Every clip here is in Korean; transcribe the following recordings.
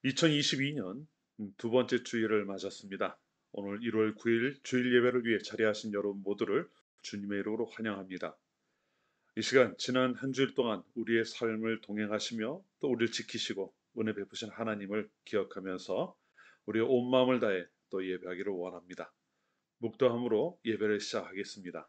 2022년 두 번째 주일을 맞았습니다. 오늘 1월 9일 주일 예배를 위해 자리하신 여러분 모두를 주님의 이름으로 환영합니다. 이 시간 지난 한 주일 동안 우리의 삶을 동행하시며 또 우리를 지키시고 은혜 베푸신 하나님을 기억하면서 우리의 온 마음을 다해 또 예배하기를 원합니다. 묵도함으로 예배를 시작하겠습니다.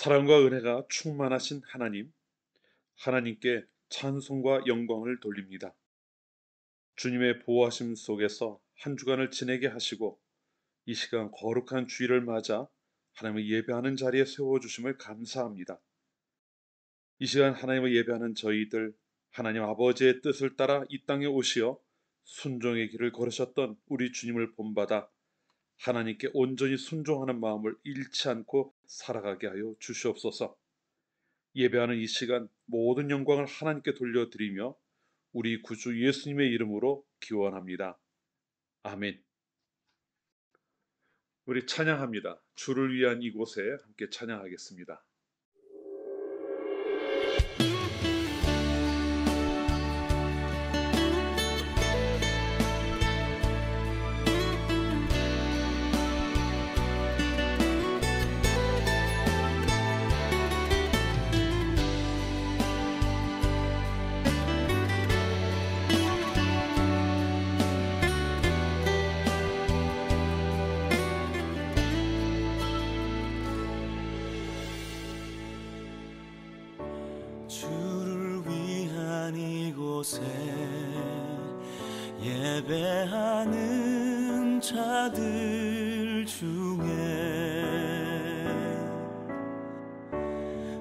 사랑과 은혜가 충만하신 하나님, 하나님께 찬송과 영광을 돌립니다. 주님의 보호하심 속에서 한 주간을 지내게 하시고 이 시간 거룩한 주일을 맞아 하나님을 예배하는 자리에 세워주심을 감사합니다. 이 시간 하나님을 예배하는 저희들, 하나님 아버지의 뜻을 따라 이 땅에 오시어 순종의 길을 걸으셨던 우리 주님을 본받아 하나님께 온전히 순종하는 마음을 잃지 않고 살아가게 하여 주시옵소서. 예배하는 이 시간 모든 영광을 하나님께 돌려드리며 우리 구주 예수님의 이름으로 기원합니다. 아멘. 우리 찬양합니다. 주를 위한 이곳에 함께 찬양하겠습니다. 주를 위한 이곳에 예배하는 자들 중에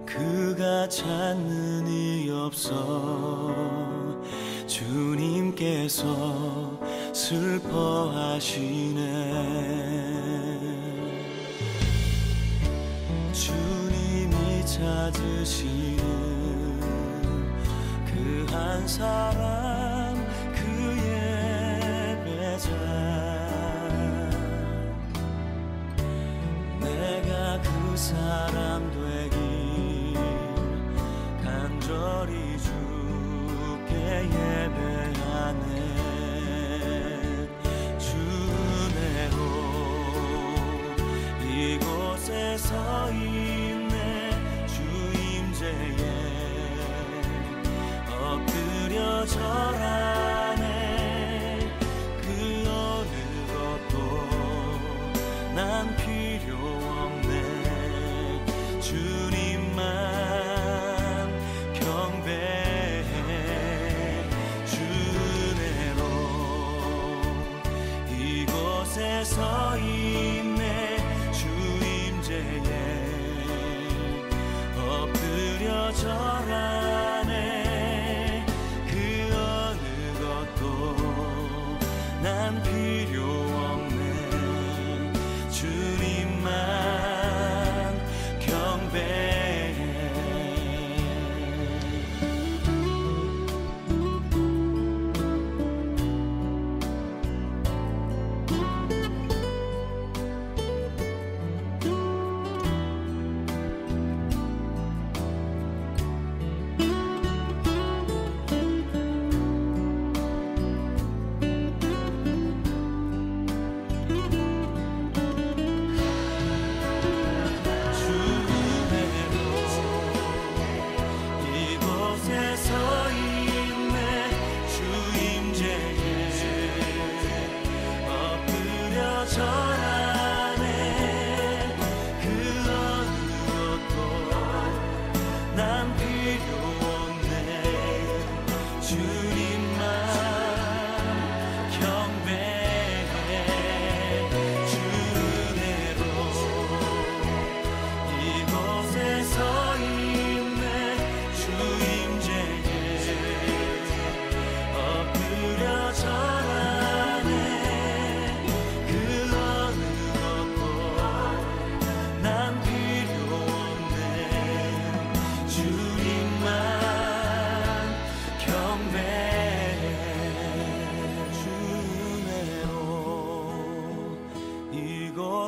그가 찾는 이 없어 주님께서 슬퍼하시네. 주님이 찾으시는 그 한 사람 그 예배자, 내가 그 사람 되길 간절히 주께 예배하네. 주 은혜로 이곳에 서 있네. 주 임재에 엎드려 절하네. 그 어느 것도 난 필요 없네. 주님만 경배해. 주 은혜로 이곳에 서 있네. 주 임재에 엎드려 절하네. 난 필요 없네. 주님만 경배해.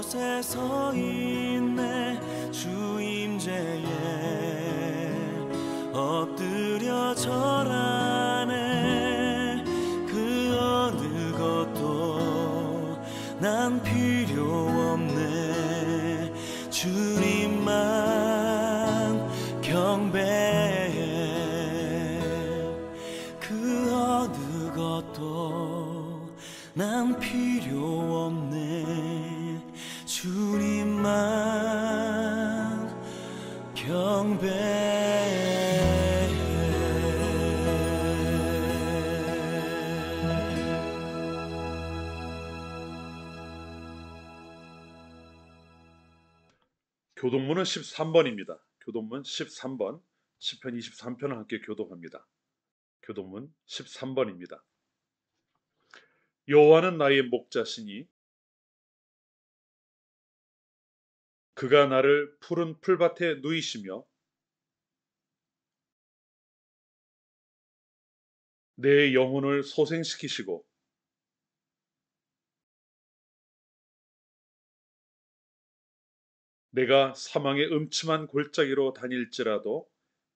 곳에 서 있네. 주 임재에 엎드려 절하네. 그 어느 것도 난 필요 없네. 주님만 경배해. 그 어느 것도 난 필요 없네. 주님만 경배해. 교동문은 13번입니다. 교동문 13번, 시편 23편을 함께 교독합니다. 교동문 13번입니다. 여호와는 나의 목자시니 그가 나를 푸른 풀밭에 누이시며 내 영혼을 소생시키시고 내가 사망의 음침한 골짜기로 다닐지라도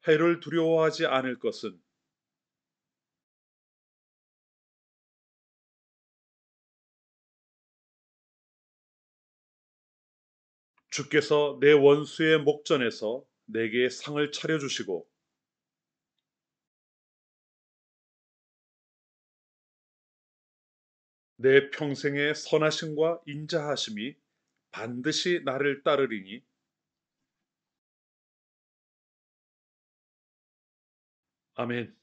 해를 두려워하지 않을 것은 주께서 내 원수의 목전에서 내게 상을 차려주시고 내 평생의 선하심과 인자하심이 반드시 나를 따르리니 아멘.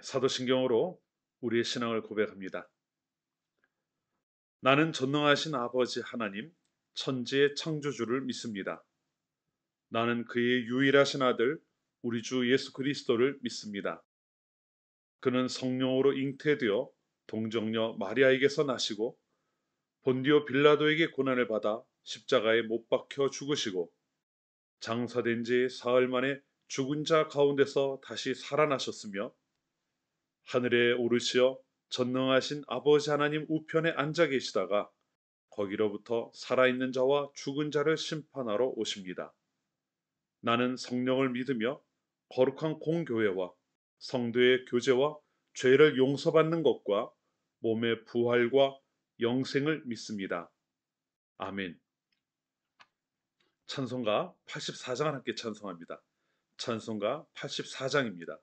사도신경으로 우리의 신앙을 고백합니다. 나는 전능하신 아버지 하나님, 천지의 창조주를 믿습니다. 나는 그의 유일하신 아들, 우리 주 예수 그리스도를 믿습니다. 그는 성령으로 잉태되어 동정녀 마리아에게서 나시고 본디오 빌라도에게 고난을 받아 십자가에 못 박혀 죽으시고 장사된 지 사흘 만에 죽은 자 가운데서 다시 살아나셨으며 하늘에 오르시어 전능하신 아버지 하나님 우편에 앉아 계시다가 거기로부터 살아있는 자와 죽은 자를 심판하러 오십니다. 나는 성령을 믿으며 거룩한 공교회와 성도의 교제와 죄를 용서받는 것과 몸의 부활과 영생을 믿습니다. 아멘. 찬송가 84장을 함께 찬송합니다. 찬송가 84장입니다.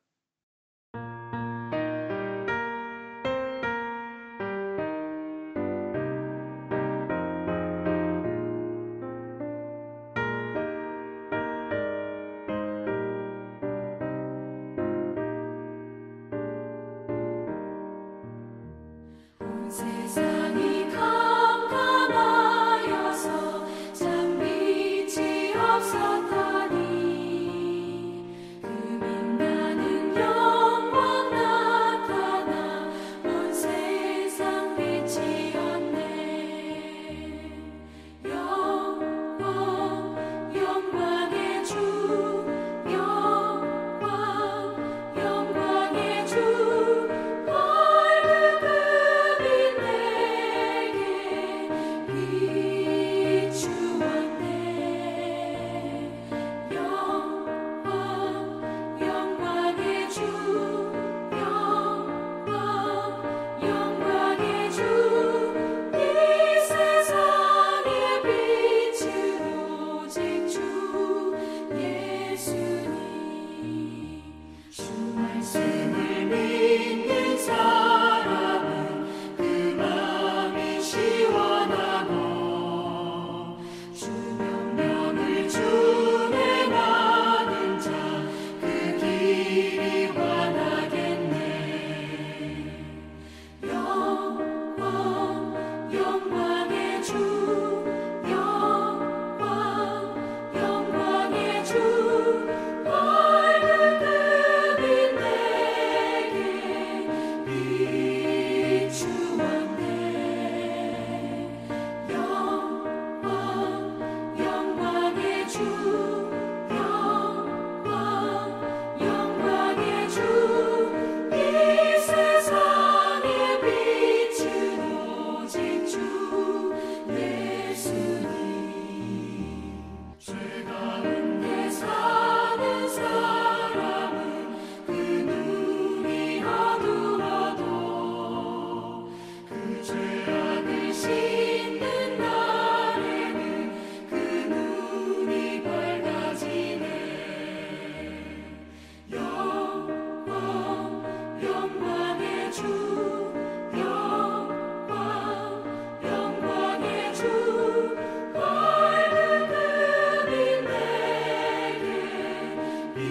세상이 깜깜하여서 참 빛이 없었더니 그 빛나는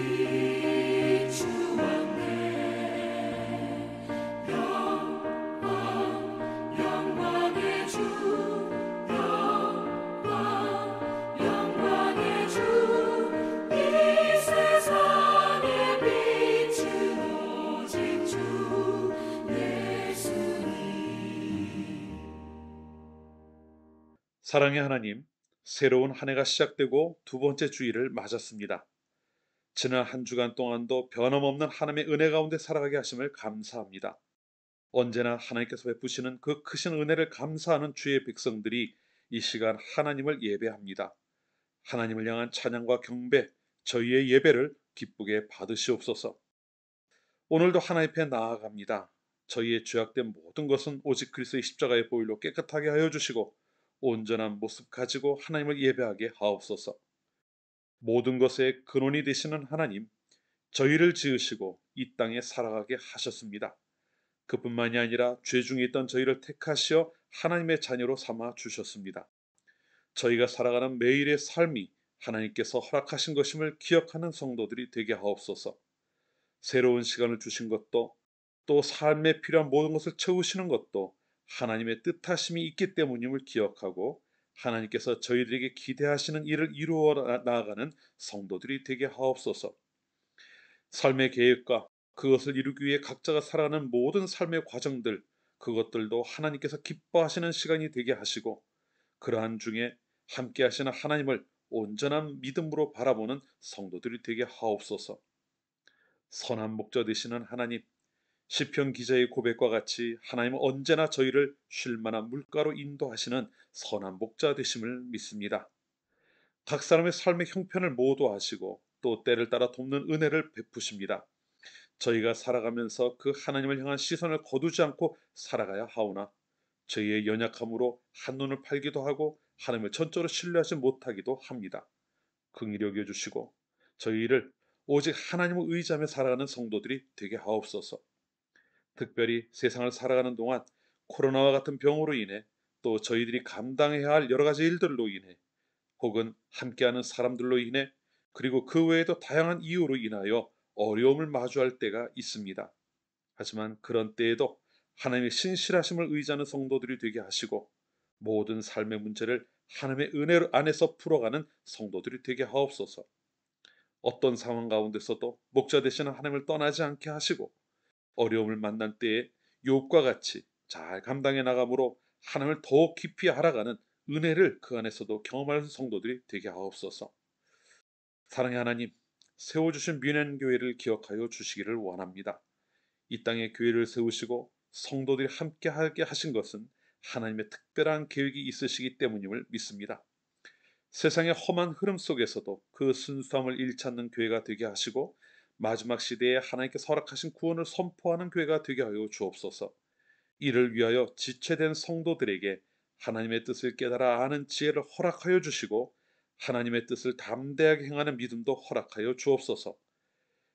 비추었네. 영광의 주, 영광의 주, 이 세상의 빛은 오직 주 예수님. 사랑의 하나님, 새로운 한 해가 시작되고 두 번째 주일을 맞았습니다. 지난 한 주간 동안도 변함없는 하나님의 은혜 가운데 살아가게 하심을 감사합니다. 언제나 하나님께서 베푸시는 그 크신 은혜를 감사하는 주의 백성들이 이 시간 하나님을 예배합니다. 하나님을 향한 찬양과 경배, 저희의 예배를 기쁘게 받으시옵소서. 오늘도 하나님 앞에 나아갑니다. 저희의 죄악된 모든 것은 오직 그리스도의 십자가의 보혈로 깨끗하게 하여 주시고 온전한 모습 가지고 하나님을 예배하게 하옵소서. 모든 것의 근원이 되시는 하나님, 저희를 지으시고 이 땅에 살아가게 하셨습니다. 그뿐만이 아니라 죄 중에 있던 저희를 택하시어 하나님의 자녀로 삼아 주셨습니다. 저희가 살아가는 매일의 삶이 하나님께서 허락하신 것임을 기억하는 성도들이 되게 하옵소서. 새로운 시간을 주신 것도 또 삶에 필요한 모든 것을 채우시는 것도 하나님의 뜻하심이 있기 때문임을 기억하고 하나님께서 저희들에게 기대하시는 일을 이루어 나아가는 성도들이 되게 하옵소서. 삶의 계획과 그것을 이루기 위해 각자가 살아가는 모든 삶의 과정들, 그것들도 하나님께서 기뻐하시는 시간이 되게 하시고 그러한 중에 함께 하시는 하나님을 온전한 믿음으로 바라보는 성도들이 되게 하옵소서. 선한 목자 되시는 하나님, 시편 기자의 고백과 같이 하나님은 언제나 저희를 쉴만한 물가로 인도하시는 선한 목자 되심을 믿습니다. 각 사람의 삶의 형편을 모두 아시고 또 때를 따라 돕는 은혜를 베푸십니다. 저희가 살아가면서 그 하나님을 향한 시선을 거두지 않고 살아가야 하오나 저희의 연약함으로 한눈을 팔기도 하고 하나님을 전적으로 신뢰하지 못하기도 합니다. 긍휼히 여겨주시고 저희를 오직 하나님을 의지하며 살아가는 성도들이 되게 하옵소서. 특별히 세상을 살아가는 동안 코로나와 같은 병으로 인해 또 저희들이 감당해야 할 여러 가지 일들로 인해 혹은 함께하는 사람들로 인해 그리고 그 외에도 다양한 이유로 인하여 어려움을 마주할 때가 있습니다. 하지만 그런 때에도 하나님의 신실하심을 의지하는 성도들이 되게 하시고 모든 삶의 문제를 하나님의 은혜 안에서 풀어가는 성도들이 되게 하옵소서. 어떤 상황 가운데서도 목자 되시는 하나님을 떠나지 않게 하시고 어려움을 만날 때에 욥과 같이 잘 감당해 나감으로 하나님을 더욱 깊이 알아가는 은혜를 그 안에서도 경험하는 성도들이 되게 하옵소서. 사랑의 하나님, 세워주신 뮌헨교회를 기억하여 주시기를 원합니다. 이 땅에 교회를 세우시고 성도들이 함께하게 하신 것은 하나님의 특별한 계획이 있으시기 때문임을 믿습니다. 세상의 험한 흐름 속에서도 그 순수함을 잃지 않는 교회가 되게 하시고 마지막 시대에 하나님께서 허락하신 구원을 선포하는 교회가 되게 하여 주옵소서. 이를 위하여 지체된 성도들에게 하나님의 뜻을 깨달아 아는 지혜를 허락하여 주시고 하나님의 뜻을 담대하게 행하는 믿음도 허락하여 주옵소서.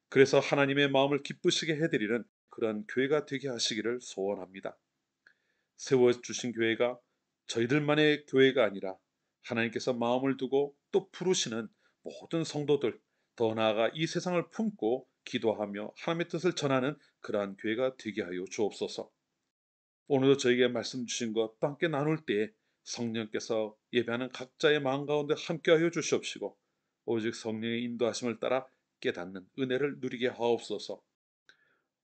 그래서 하나님의 마음을 기쁘시게 해드리는 그러한 교회가 되게 하시기를 소원합니다. 세워주신 교회가 저희들만의 교회가 아니라 하나님께서 마음을 두고 또 부르시는 모든 성도들, 더 나아가 이 세상을 품고 기도하며 하나님의 뜻을 전하는 그러한 교회가 되게 하여 주옵소서. 오늘도 저에게 말씀 주신 것 또 함께 나눌 때에 성령께서 예배하는 각자의 마음 가운데 함께하여 주시옵시고 오직 성령의 인도하심을 따라 깨닫는 은혜를 누리게 하옵소서.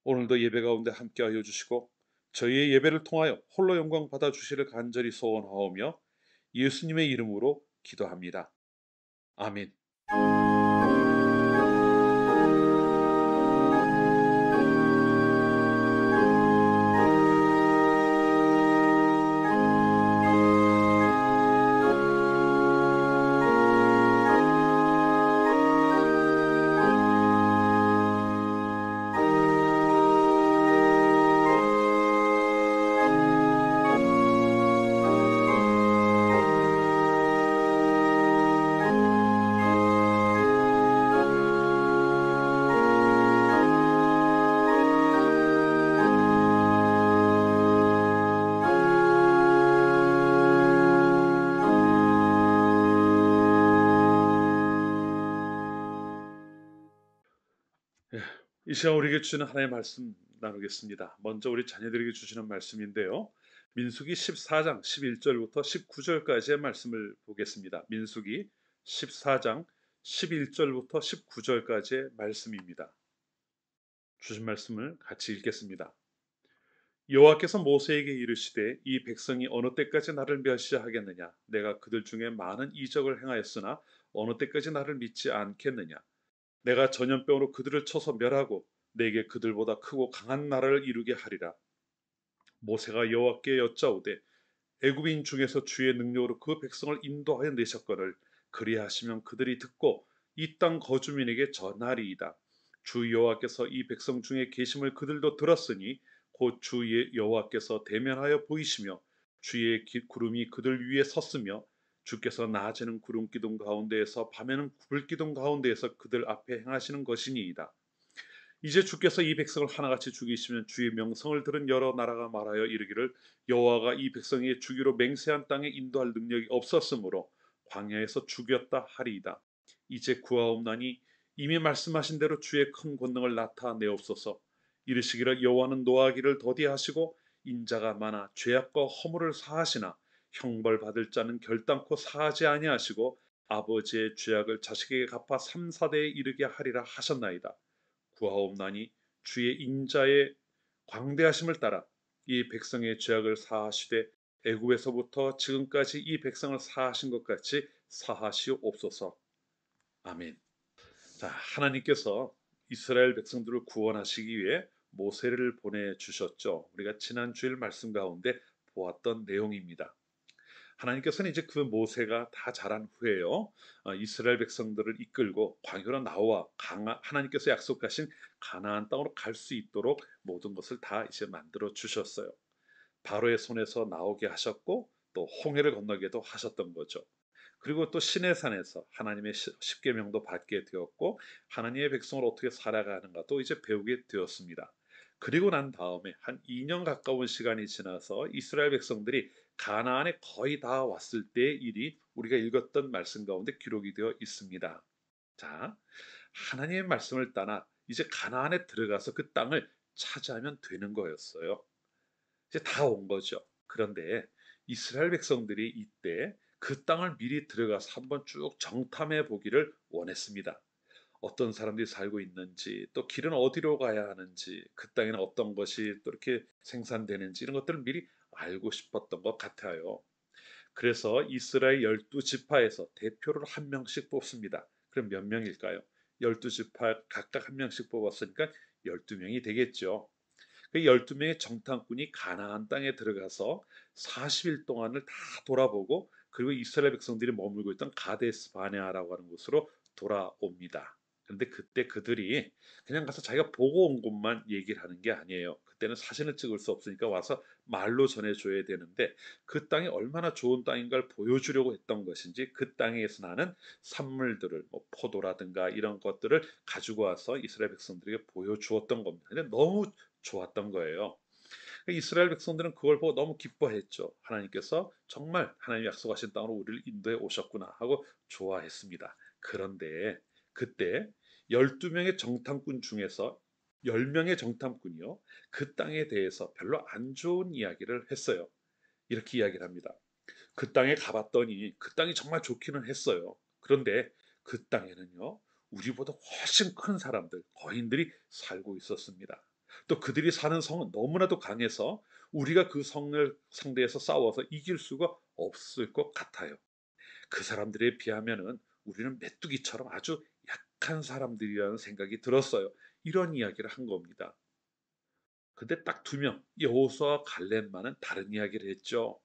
오늘도 예배 가운데 함께하여 주시고 저희의 예배를 통하여 홀로 영광 받아 주시를 간절히 소원하오며 예수님의 이름으로 기도합니다. 아멘. 예, 이 시간 우리에게 주시는 하나님의 말씀 나누겠습니다. 먼저 우리 자녀들에게 주시는 말씀인데요. 민수기 14장 11절부터 19절까지의 말씀을 보겠습니다. 민수기 14장 11절부터 19절까지의 말씀입니다. 주신 말씀을 같이 읽겠습니다. 여호와께서 모세에게 이르시되 이 백성이 어느 때까지 나를 멸시하겠느냐? 내가 그들 중에 많은 이적을 행하였으나 어느 때까지 나를 믿지 않겠느냐? 내가 전염병으로 그들을 쳐서 멸하고 내게 그들보다 크고 강한 나라를 이루게 하리라. 모세가 여호와께 여짜오되 애굽인 중에서 주의 능력으로 그 백성을 인도하여 내셨거늘 그리하시면 그들이 듣고 이 땅 거주민에게 전하리이다. 주 여호와께서 이 백성 중에 계심을 그들도 들었으니 곧 주 여호와께서 대면하여 보이시며 주의 구름이 그들 위에 섰으며 주께서 낮에는 구름 기둥 가운데에서 밤에는 불 기둥 가운데에서 그들 앞에 행하시는 것이니이다. 이제 주께서 이 백성을 하나같이 죽이시면 주의 명성을 들은 여러 나라가 말하여 이르기를 여호와가 이 백성이 주기로 맹세한 땅에 인도할 능력이 없었으므로 광야에서 죽였다 하리이다. 이제 구하옵나니 이미 말씀하신 대로 주의 큰 권능을 나타내옵소서. 이르시기를 여호와는 노하기를 더디하시고 인자가 많아 죄악과 허물을 사하시나 형벌 받을 자는 결단코 사하지 아니하시고 아버지의 죄악을 자식에게 갚아 3, 4대에 이르게 하리라 하셨나이다. 구하옵나니 주의 인자의 광대하심을 따라 이 백성의 죄악을 사하시되 애굽에서부터 지금까지 이 백성을 사하신 것 같이 사하시옵소서. 아멘. 자, 하나님께서 이스라엘 백성들을 구원하시기 위해 모세를 보내주셨죠. 우리가 지난 주일 말씀 가운데 보았던 내용입니다. 하나님께서는 이제 그 모세가 다 자란 후에요. 이스라엘 백성들을 이끌고 광야로 나와 하나님께서 약속하신 가나안 땅으로 갈 수 있도록 모든 것을 다 이제 만들어 주셨어요. 바로의 손에서 나오게 하셨고 또 홍해를 건너게도 하셨던 거죠. 그리고 또 시내산에서 하나님의 십계명도 받게 되었고 하나님의 백성을 어떻게 살아가는가도 이제 배우게 되었습니다. 그리고 난 다음에 한 2년 가까운 시간이 지나서 이스라엘 백성들이 가나안에 거의 다 왔을 때의 일이 우리가 읽었던 말씀 가운데 기록이 되어 있습니다. 자, 하나님의 말씀을 따라 이제 가나안에 들어가서 그 땅을 차지하면 되는 거였어요. 이제 다 온 거죠. 그런데 이스라엘 백성들이 이때 그 땅을 미리 들어가서 한번 쭉 정탐해 보기를 원했습니다. 어떤 사람들이 살고 있는지, 또 길은 어디로 가야 하는지, 그 땅에는 어떤 것이 또 이렇게 생산되는지 이런 것들을 미리 알고 싶었던 것 같아요. 그래서 이스라엘 12지파에서 대표를 한 명씩 뽑습니다. 그럼 몇 명일까요? 12지파 각각 한 명씩 뽑았으니까 12명이 되겠죠. 그 12명의 정탐꾼이 가나안 땅에 들어가서 40일 동안을 다 돌아보고 그리고 이스라엘 백성들이 머물고 있던 가데스 바네아라고 하는 곳으로 돌아옵니다. 그런데 그때 그들이 그냥 가서 자기가 보고 온 곳만 얘기를 하는 게 아니에요. 그때는 사진을 찍을 수 없으니까 와서 말로 전해줘야 되는데 그 땅이 얼마나 좋은 땅인가를 보여주려고 했던 것인지 그 땅에서 나는 산물들을 뭐 포도라든가 이런 것들을 가지고 와서 이스라엘 백성들에게 보여주었던 겁니다. 근데 너무 좋았던 거예요. 이스라엘 백성들은 그걸 보고 너무 기뻐했죠. 하나님께서 정말 하나님 약속하신 땅으로 우리를 인도해 오셨구나 하고 좋아했습니다. 그런데 그때 12명의 정탐꾼 중에서 10명의 정탐꾼이요. 그 땅에 대해서 별로 안 좋은 이야기를 했어요. 이렇게 이야기를 합니다. 그 땅에 가봤더니 그 땅이 정말 좋기는 했어요. 그런데 그 땅에는요. 우리보다 훨씬 큰 사람들, 거인들이 살고 있었습니다. 또 그들이 사는 성은 너무나도 강해서 우리가 그 성을 상대해서 싸워서 이길 수가 없을 것 같아요. 그 사람들에 비하면은 우리는 메뚜기처럼 아주 약한 사람들이라는 생각이 들었어요. 이런 이야기를 한 겁니다. 근데 딱 2명, 여호수아와 갈렙만은 다른 이야기를 했죠.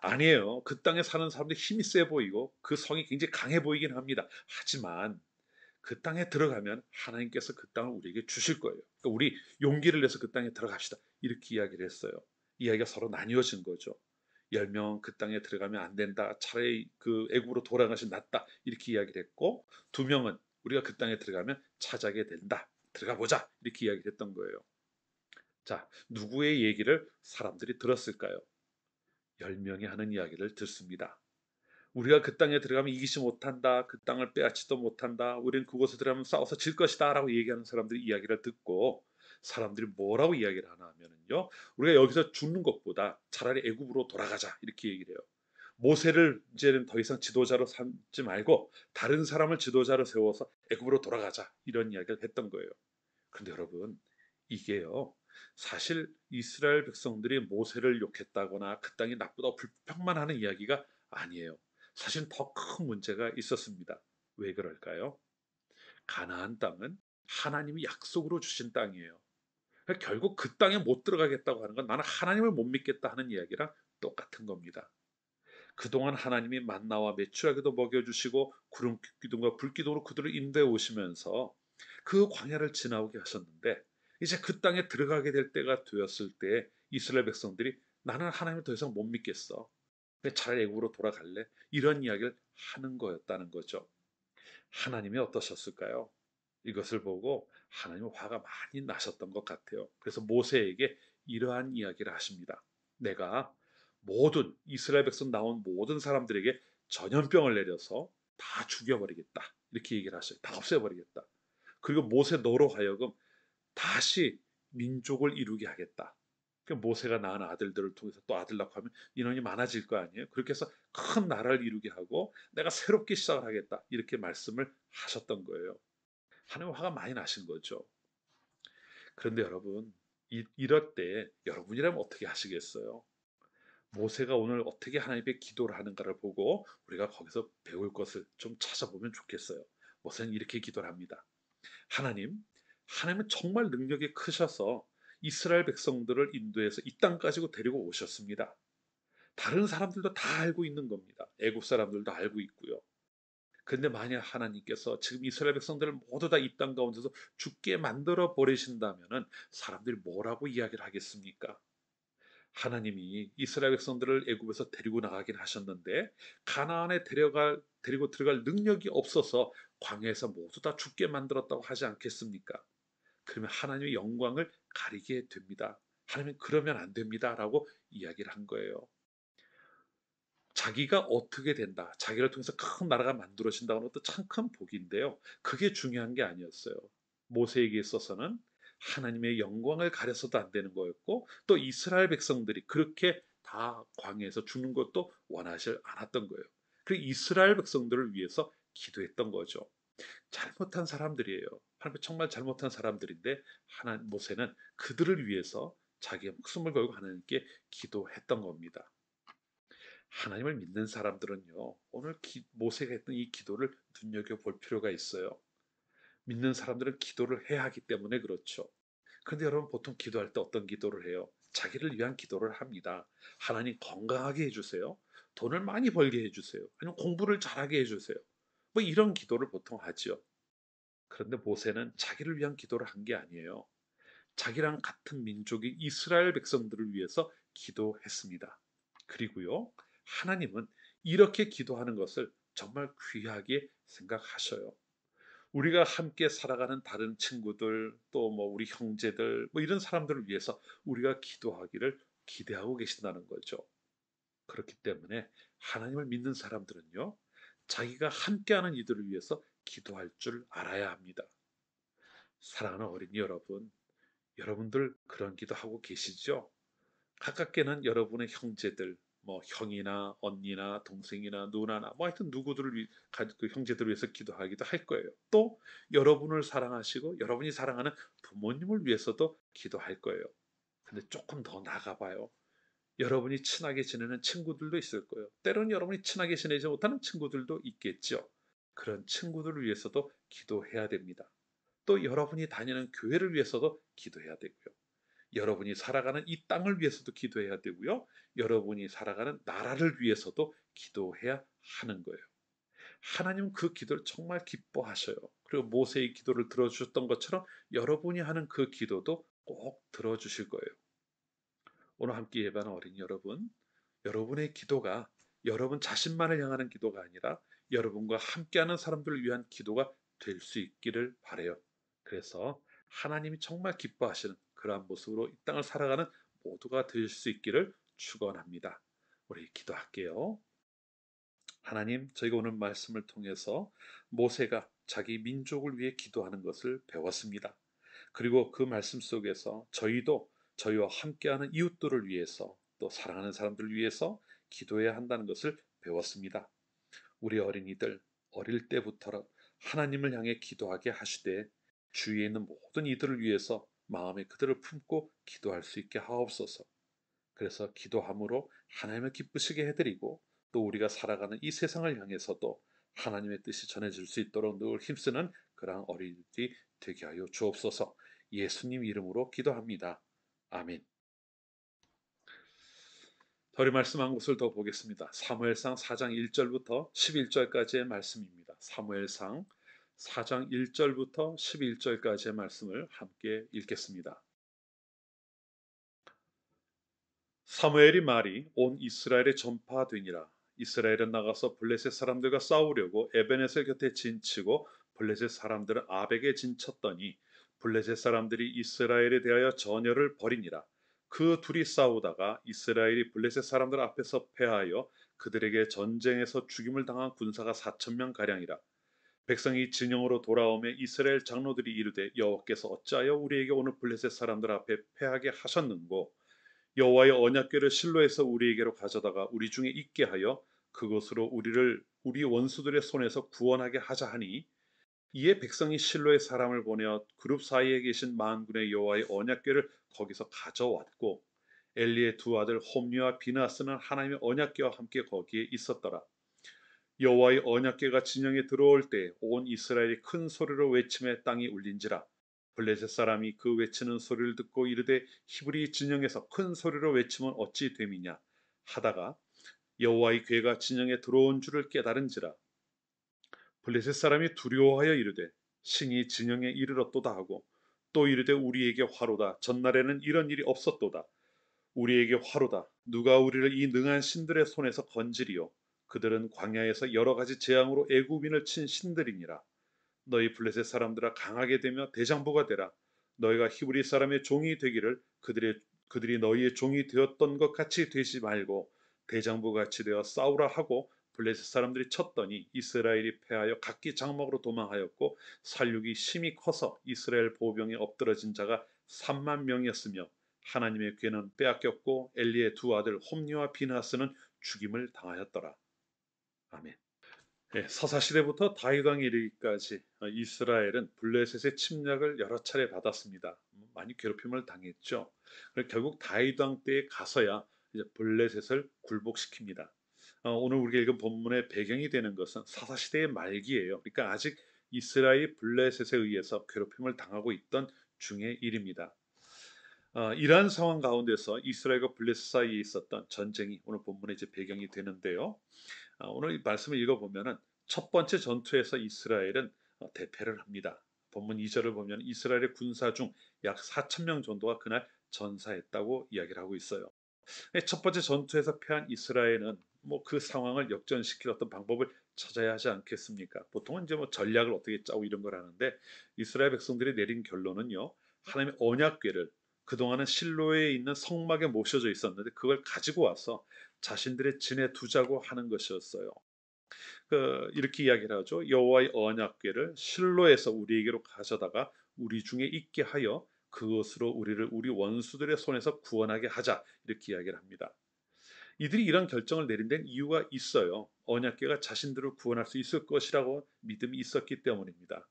아니에요. 그 땅에 사는 사람들이 힘이 세 보이고 그 성이 굉장히 강해 보이긴 합니다. 하지만 그 땅에 들어가면 하나님께서 그 땅을 우리에게 주실 거예요. 그러니까 우리 용기를 내서 그 땅에 들어갑시다. 이렇게 이야기를 했어요. 이야기가 서로 나뉘어진 거죠. 10명 그 땅에 들어가면 안 된다. 차라리 그 애굽으로 돌아가시 낫다. 이렇게 이야기를 했고 2명은 우리가 그 땅에 들어가면 차지하게 된다. 들어가 보자. 이렇게 이야기를 했던 거예요. 자, 누구의 얘기를 사람들이 들었을까요? 10명이 하는 이야기를 듣습니다. 우리가 그 땅에 들어가면 이기지 못한다. 그 땅을 빼앗지도 못한다. 우리는 그곳에 들어가면 싸워서 질 것이다 라고 얘기하는 사람들의 이야기를 듣고 사람들이 뭐라고 이야기를 하나 하면은요. 우리가 여기서 죽는 것보다 차라리 애굽으로 돌아가자 이렇게 얘기를 해요. 모세를 이제는 더 이상 지도자로 삼지 말고 다른 사람을 지도자로 세워서 애굽으로 돌아가자 이런 이야기를 했던 거예요. 그런데 여러분 이게요. 사실 이스라엘 백성들이 모세를 욕했다거나 그 땅이 나쁘다고 불평만 하는 이야기가 아니에요. 사실 더 큰 문제가 있었습니다. 왜 그럴까요? 가나안 땅은 하나님이 약속으로 주신 땅이에요. 그러니까 결국 그 땅에 못 들어가겠다고 하는 건 나는 하나님을 못 믿겠다 하는 이야기랑 똑같은 겁니다. 그동안 하나님이 만나와 메추라기도 먹여주시고 구름 기둥과 불기둥으로 그들을 인도해 오시면서 그 광야를 지나오게 하셨는데 이제 그 땅에 들어가게 될 때가 되었을 때 이스라엘 백성들이 나는 하나님을 더 이상 못 믿겠어. 차라리 애굽으로 돌아갈래? 이런 이야기를 하는 거였다는 거죠. 하나님이 어떠셨을까요? 이것을 보고 하나님은 화가 많이 나셨던 것 같아요. 그래서 모세에게 이러한 이야기를 하십니다. 내가 모든 이스라엘 백성 나온 모든 사람들에게 전염병을 내려서 다 죽여버리겠다. 이렇게 얘기를 하셔요. 다 없애버리겠다. 그리고 모세 너로 하여금 다시 민족을 이루게 하겠다. 모세가 낳은 아들들을 통해서 또 아들 낳고 하면 인원이 많아질 거 아니에요. 그렇게 해서 큰 나라를 이루게 하고 내가 새롭게 시작을 하겠다. 이렇게 말씀을 하셨던 거예요. 하나님 화가 많이 나신 거죠. 그런데 여러분 이럴 때 여러분이라면 어떻게 하시겠어요? 모세가 오늘 어떻게 하나님께 기도를 하는가를 보고 우리가 거기서 배울 것을 좀 찾아보면 좋겠어요. 모세는 이렇게 기도를 합니다. 하나님은 정말 능력이 크셔서 이스라엘 백성들을 인도해서 이 땅까지 데리고 오셨습니다. 다른 사람들도 다 알고 있는 겁니다. 애굽 사람들도 알고 있고요. 그런데 만약 하나님께서 지금 이스라엘 백성들을 모두 다 이 땅 가운데서 죽게 만들어 버리신다면은 사람들이 뭐라고 이야기를 하겠습니까? 하나님이 이스라엘 백성들을 애굽에서 데리고 나가긴 하셨는데 가나안에 데리고 들어갈 능력이 없어서 광야에서 모두 다 죽게 만들었다고 하지 않겠습니까? 그러면 하나님의 영광을 가리게 됩니다. 하나님은 그러면 안 됩니다라고 이야기를 한 거예요. 자기가 어떻게 된다. 자기를 통해서 큰 나라가 만들어진다는 것도 참 큰 복인데요. 그게 중요한 게 아니었어요. 모세에게 있어서는 하나님의 영광을 가려서도 안 되는 거였고 또 이스라엘 백성들이 그렇게 다 광야에서 죽는 것도 원하지 않았던 거예요. 그 이스라엘 백성들을 위해서 기도했던 거죠. 잘못한 사람들이에요. 하나님 정말 잘못한 사람들인데 모세는 그들을 위해서 자기의 목숨을 걸고 하나님께 기도했던 겁니다. 하나님을 믿는 사람들은요, 오늘 모세가 했던 이 기도를 눈여겨볼 필요가 있어요. 믿는 사람들은 기도를 해야 하기 때문에 그렇죠. 그런데 여러분 보통 기도할 때 어떤 기도를 해요? 자기를 위한 기도를 합니다. 하나님 건강하게 해주세요. 돈을 많이 벌게 해주세요. 아니면 공부를 잘하게 해주세요. 뭐 이런 기도를 보통 하죠. 그런데 모세는 자기를 위한 기도를 한 게 아니에요. 자기랑 같은 민족이 이스라엘 백성들을 위해서 기도했습니다. 그리고요, 하나님은 이렇게 기도하는 것을 정말 귀하게 생각하셔요. 우리가 함께 살아가는 다른 친구들, 또 뭐 우리 형제들, 뭐 이런 사람들을 위해서 우리가 기도하기를 기대하고 계신다는 거죠. 그렇기 때문에 하나님을 믿는 사람들은요, 자기가 함께하는 이들을 위해서 기도할 줄 알아야 합니다. 사랑하는 어린이 여러분, 여러분들 그런 기도하고 계시죠? 가깝게는 여러분의 형제들, 뭐 형이나 언니나 동생이나 누나나 뭐 하여튼 누구들을 그 형제들을 위해서 기도하기도 할 거예요. 또 여러분을 사랑하시고 여러분이 사랑하는 부모님을 위해서도 기도할 거예요. 근데 조금 더 나가봐요. 여러분이 친하게 지내는 친구들도 있을 거예요. 때로는 여러분이 친하게 지내지 못하는 친구들도 있겠죠. 그런 친구들을 위해서도 기도해야 됩니다. 또 여러분이 다니는 교회를 위해서도 기도해야 되고요. 여러분이 살아가는 이 땅을 위해서도 기도해야 되고요. 여러분이 살아가는 나라를 위해서도 기도해야 하는 거예요. 하나님은 그 기도를 정말 기뻐하셔요. 그리고 모세의 기도를 들어주셨던 것처럼 여러분이 하는 그 기도도 꼭 들어주실 거예요. 오늘 함께 예배하는 어린이 여러분, 여러분의 기도가 여러분 자신만을 향하는 기도가 아니라 여러분과 함께하는 사람들을 위한 기도가 될 수 있기를 바라요. 그래서 하나님이 정말 기뻐하시는 그러한 모습으로 이 땅을 살아가는 모두가 될 수 있기를 축원합니다. 우리 기도할게요. 하나님, 저희가 오늘 말씀을 통해서 모세가 자기 민족을 위해 기도하는 것을 배웠습니다. 그리고 그 말씀 속에서 저희도 저희와 함께하는 이웃들을 위해서 또 사랑하는 사람들을 위해서 기도해야 한다는 것을 배웠습니다. 우리 어린이들 어릴 때부터 하나님을 향해 기도하게 하시되 주위에 있는 모든 이들을 위해서 마음에 그들을 품고 기도할 수 있게 하옵소서. 그래서 기도함으로 하나님을 기쁘시게 해드리고 또 우리가 살아가는 이 세상을 향해서도 하나님의 뜻이 전해질 수 있도록 늘 힘쓰는 그러한 어린이들이 되게 하여 주옵소서. 예수님 이름으로 기도합니다. 아멘. 더 말씀 한 곳을 더 보겠습니다. 사무엘상 4장 1절부터 11절까지의 말씀입니다. 사무엘상 4장 1절부터 11절까지의 말씀을 함께 읽겠습니다. 사무엘이 말이 온 이스라엘에 전파되니라. 이스라엘은 나가서 블레셋 사람들과 싸우려고 에베네셀 곁에 진치고 블레셋 사람들은 아벡에 진쳤더니 블레셋 사람들이 이스라엘에 대하여 전열을 벌이니라. 그 둘이 싸우다가 이스라엘이 블레셋 사람들 앞에서 패하여 그들에게 전쟁에서 죽임을 당한 군사가 4,000명 가량이라. 백성이 진영으로 돌아오매 이스라엘 장로들이 이르되 여호와께서 어찌하여 우리에게 오늘 블레셋 사람들 앞에 패하게 하셨는고 여호와의 언약궤를 실로에서 우리에게로 가져다가 우리 중에 있게 하여 그것으로 우리를 우리 원수들의 손에서 구원하게 하자 하니 이에 백성이 실로의 사람을 보내어 그룹 사이에 계신 만군의 여호와의 언약궤를 거기서 가져왔고 엘리의 두 아들 홈리와 비나스는 하나님의 언약궤와 함께 거기에 있었더라. 여호와의 언약궤가 진영에 들어올 때 온 이스라엘이 큰 소리로 외침에 땅이 울린지라. 블레셋 사람이 그 외치는 소리를 듣고 이르되 히브리 진영에서 큰 소리로 외치면 어찌 됨이냐 하다가 여호와의 궤가 진영에 들어온 줄을 깨달은지라. 블레셋 사람이 두려워하여 이르되 신이 진영에 이르렀도다 하고 또 이르되 우리에게 화로다. 전날에는 이런 일이 없었도다. 우리에게 화로다. 누가 우리를 이 능한 신들의 손에서 건지리요. 그들은 광야에서 여러 가지 재앙으로 애굽인을 친 신들이니라. 너희 블레셋 사람들아 강하게 되며 대장부가 되라. 너희가 히브리 사람의 종이 되기를 그들이 너희의 종이 되었던 것 같이 되지 말고 대장부 같이 되어 싸우라 하고 블레셋 사람들이 쳤더니 이스라엘이 패하여 각기 장막으로 도망하였고 살육이 심히 커서 이스라엘 보병에 엎드러진 자가 3만 명이었으며 하나님의 궤는 빼앗겼고 엘리의 두 아들 홈리와 비나스는 죽임을 당하였더라. 아멘. 서사시대부터 다윗 왕에 이르기까지 이스라엘은 블레셋의 침략을 여러 차례 받았습니다. 많이 괴롭힘을 당했죠. 결국 다윗 왕 때에 가서야 이제 블레셋을 굴복시킵니다. 오늘 우리가 읽은 본문의 배경이 되는 것은 사사시대의 말기예요. 그러니까 아직 이스라엘이 블레셋에 의해서 괴롭힘을 당하고 있던 중의 일입니다. 이러한 상황 가운데서 이스라엘과 블레셋 사이에 있었던 전쟁이 오늘 본문의 이제 배경이 되는데요. 오늘 이 말씀을 읽어보면은 첫 번째 전투에서 이스라엘은 대패를 합니다. 본문 2절을 보면 이스라엘의 군사 중 약 4,000명 정도가 그날 전사했다고 이야기를 하고 있어요. 첫 번째 전투에서 패한 이스라엘은 뭐 그 상황을 역전시킬 어떤 방법을 찾아야 하지 않겠습니까? 보통은 이제 뭐 전략을 어떻게 짜고 이런 걸 하는데 이스라엘 백성들이 내린 결론은요. 하나님의 언약궤를 그동안은 실로에 있는 성막에 모셔져 있었는데 그걸 가지고 와서 자신들의 진에 두자고 하는 것이었어요. 이렇게 이야기를 하죠. 여호와의 언약궤를 실로에서 우리에게로 가져다가 우리 중에 있게 하여 그것으로 우리를 우리 원수들의 손에서 구원하게 하자 이렇게 이야기를 합니다. 이들이 이런 결정을 내린 데는 이유가 있어요. 언약궤가 자신들을 구원할 수 있을 것이라고 믿음이 있었기 때문입니다.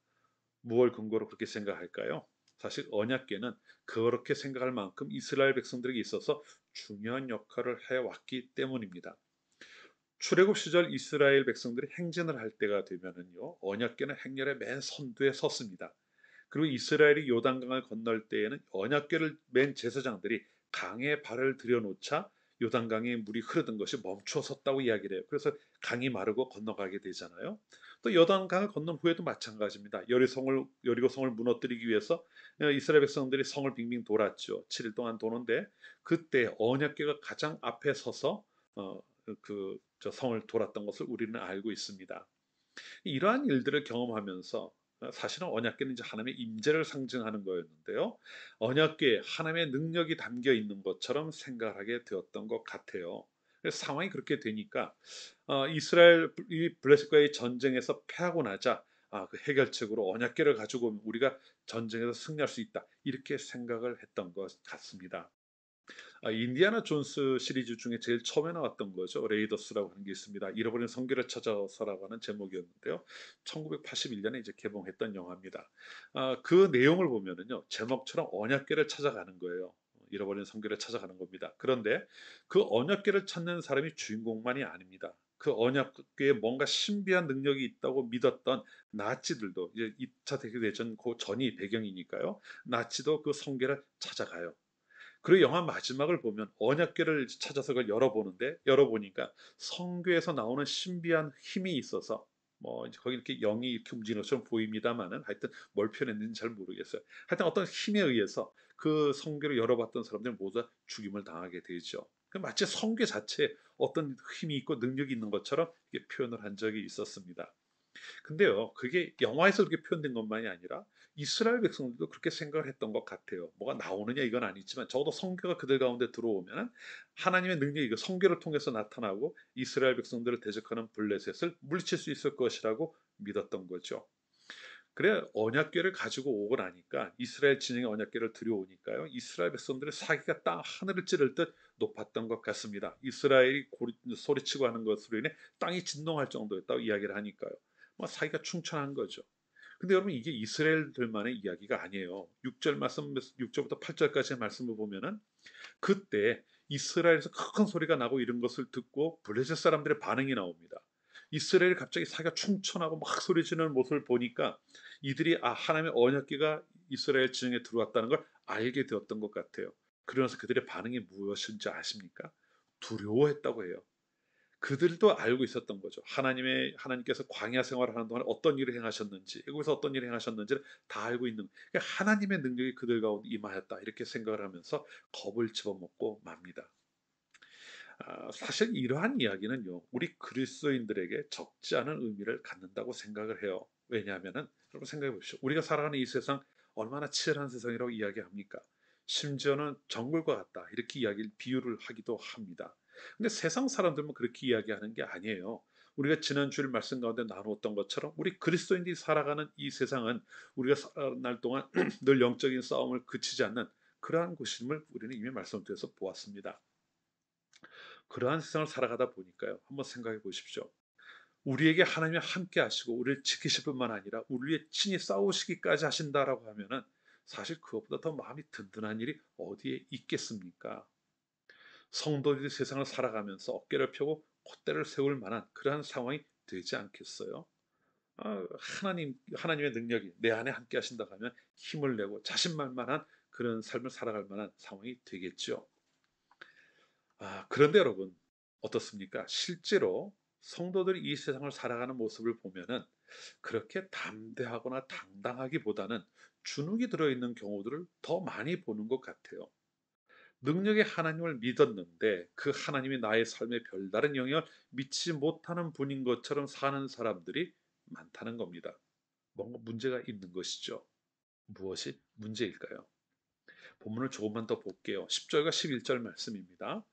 무엇을 근거로 그렇게 생각할까요? 사실 언약궤는 그렇게 생각할 만큼 이스라엘 백성들에게 있어서 중요한 역할을 해왔기 때문입니다. 출애굽 시절 이스라엘 백성들이 행진을 할 때가 되면은요, 언약궤는 행렬의 맨 선두에 섰습니다. 그리고 이스라엘이 요단강을 건널 때에는 언약궤를 맨 제사장들이 강에 발을 들여놓자 요단강에 물이 흐르던 것이 멈춰 섰다고 이야기를 해요. 그래서 강이 마르고 건너가게 되잖아요. 또 요단강을 건넌 후에도 마찬가지입니다. 여리고성을 무너뜨리기 위해서 이스라엘 백성들이 성을 빙빙 돌았죠. 7일 동안 도는데 그때 언약궤가 가장 앞에 서서 저 성을 돌았던 것을 우리는 알고 있습니다. 이러한 일들을 경험하면서 사실은 언약궤는 이제 하나님의 임재를 상징하는 거였는데요. 언약궤에 하나님의 능력이 담겨 있는 것처럼 생각하게 되었던 것 같아요. 그래서 상황이 그렇게 되니까 이스라엘 이 블레셋과의 전쟁에서 패하고 나자 그 해결책으로 언약궤를 가지고 오면 우리가 전쟁에서 승리할 수 있다 이렇게 생각을 했던 것 같습니다. 인디아나 존스 시리즈 중에 제일 처음에 나왔던 거죠. 레이더스라고 하는 게 있습니다. 잃어버린 성경을 찾아서라고 하는 제목이었는데요. 1981년에 이제 개봉했던 영화입니다. 그 내용을 보면은요, 제목처럼 언약궤를 찾아가는 거예요. 잃어버린 성경을 찾아가는 겁니다. 그런데 그 언약궤를 찾는 사람이 주인공만이 아닙니다. 그 언약궤에 뭔가 신비한 능력이 있다고 믿었던 나치들도 이제 2차 대전 그 전이 배경이니까요. 나치도 그 성계를 찾아가요. 그리고 영화 마지막을 보면 언약궤를 찾아서 그걸 열어보는데 열어보니까 성궤에서 나오는 신비한 힘이 있어서 뭐 이제 거기 이렇게 영이 이렇게 움직이는 것처럼 보입니다만은 하여튼 뭘 표현했는지 잘 모르겠어요. 하여튼 어떤 힘에 의해서 그 성궤를 열어봤던 사람들 모두 다 죽임을 당하게 되죠. 마치 성궤 자체에 어떤 힘이 있고 능력이 있는 것처럼 이게 표현을 한 적이 있었습니다. 근데요, 그게 영화에서 그렇게 표현된 것만이 아니라 이스라엘 백성들도 그렇게 생각을 했던 것 같아요. 뭐가 나오느냐 이건 아니지만 적어도 성교가 그들 가운데 들어오면 하나님의 능력이 그 성교를 통해서 나타나고 이스라엘 백성들을 대적하는 블레셋을 물리칠 수 있을 것이라고 믿었던 거죠. 그래 언약궤를 가지고 오고 나니까 이스라엘 진영의 언약궤를 들여오니까요. 이스라엘 백성들의 사기가 땅 하늘을 찌를 듯 높았던 것 같습니다. 이스라엘이 소리치고 하는 것으로 인해 땅이 진동할 정도였다고 이야기를 하니까요. 뭐 사기가 충천한 거죠. 근데 여러분 이게 이스라엘들만의 이야기가 아니에요. 6절 말씀 6절부터 8절까지의 말씀을 보면은 그때 이스라엘에서 큰 소리가 나고 이런 것을 듣고 블레셋 사람들의 반응이 나옵니다. 이스라엘이 갑자기 사기가 충천하고 막 소리지르는 모습을 보니까 이들이 하나님의 언약궤가 이스라엘 진영에 들어왔다는 걸 알게 되었던 것 같아요. 그러면서 그들의 반응이 무엇인지 아십니까? 두려워했다고 해요. 그들도 알고 있었던 거죠. 하나님께서 광야 생활을 하는 동안 어떤 일을 행하셨는지, 애국에서 어떤 일을 행하셨는지를 다 알고 있는. 그러니까 하나님의 능력이 그들 가운데 임하였다 이렇게 생각을 하면서 겁을 집어먹고 맙니다. 사실 이러한 이야기는요, 우리 그리스도인들에게 적지 않은 의미를 갖는다고 생각을 해요. 왜냐하면은 여러분 생각해 보십시오. 우리가 살아가는 이 세상 얼마나 치열한 세상이라고 이야기합니까? 심지어는 정글과 같다 이렇게 비유를 하기도 합니다. 근데 세상 사람들은 그렇게 이야기하는 게 아니에요. 우리가 지난 주일 말씀 가운데 나누었던 것처럼 우리 그리스도인들이 살아가는 이 세상은 우리가 날 동안 늘 영적인 싸움을 그치지 않는 그러한 곳임을 우리는 이미 말씀드려서 보았습니다. 그러한 세상을 살아가다 보니까요. 한번 생각해 보십시오. 우리에게 하나님이 함께 하시고 우리를 지키실 뿐만 아니라 우리의 친히 싸우시기까지 하신다라고 하면은 사실 그것보다 더 마음이 든든한 일이 어디에 있겠습니까? 성도들이 세상을 살아가면서 어깨를 펴고 콧대를 세울 만한 그러한 상황이 되지 않겠어요? 하나님의 능력이 내 안에 함께 하신다고 하면 힘을 내고 자신만만한 그런 삶을 살아갈 만한 상황이 되겠죠. 그런데 여러분 어떻습니까? 실제로 성도들이 이 세상을 살아가는 모습을 보면은 그렇게 담대하거나 당당하기보다는 주눅이 들어있는 경우들을 더 많이 보는 것 같아요. 능력의 하나님을 믿었는데 그 하나님이 나의 삶에 별다른 영향을 미치지 못하는 분인 것처럼 사는 사람들이 많다는 겁니다. 뭔가 문제가 있는 것이죠. 무엇이 문제일까요? 본문을 조금만 더 볼게요. 10절과 11절 말씀입니다.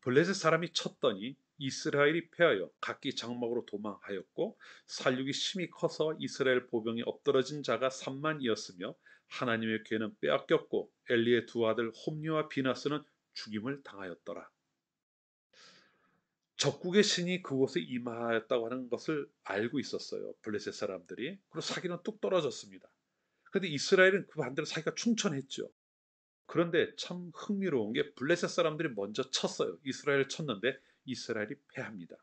블레셋 사람이 쳤더니 이스라엘이 패하여 각기 장막으로 도망하였고 살육이 심히 커서 이스라엘 보병이 엎드러진 자가 3만이었으며 하나님의 괴는 빼앗겼고 엘리의 두 아들 홈리와 비나스는 죽임을 당하였더라. 적국의 신이 그곳에 임하였다고 하는 것을 알고 있었어요. 블레셋 사람들이. 그리고 사기는 뚝 떨어졌습니다. 그런데 이스라엘은 그 반대로 사기가 충천했죠. 그런데 참 흥미로운 게 블레셋 사람들이 먼저 쳤어요. 이스라엘을 쳤는데 이스라엘이 패합니다.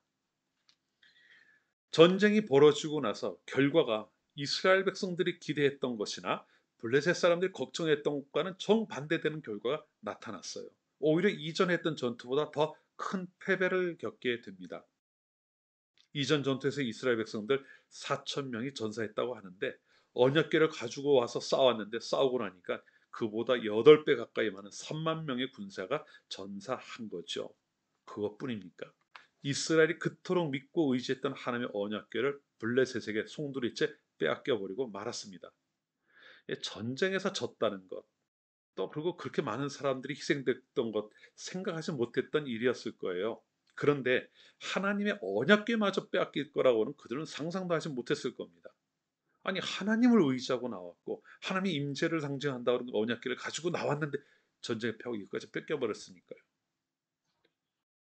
전쟁이 벌어지고 나서 결과가 이스라엘 백성들이 기대했던 것이나 블레셋 사람들이 걱정했던 것과는 정반대되는 결과가 나타났어요. 오히려 이전 했던 전투보다 더 큰 패배를 겪게 됩니다. 이전 전투에서 이스라엘 백성들 4천 명이 전사했다고 하는데 언약궤를 가지고 와서 싸웠는데 싸우고 나니까 그보다 8배 가까이 많은 3만 명의 군사가 전사한 거죠. 그것뿐입니까? 이스라엘이 그토록 믿고 의지했던 하나님의 언약궤를 블레셋에게 송두리째 빼앗겨 버리고 말았습니다. 전쟁에서 졌다는 것, 또 그리고 그렇게 많은 사람들이 희생됐던 것 생각하지 못했던 일이었을 거예요. 그런데 하나님의 언약궤마저 빼앗길 거라고는 그들은 상상도 하지 못했을 겁니다. 아니 하나님을 의지하고 나왔고 하나님의 임재를 상징한다는 언약궤를 가지고 나왔는데 전쟁의 벽 이거까지 뺏겨버렸으니까요.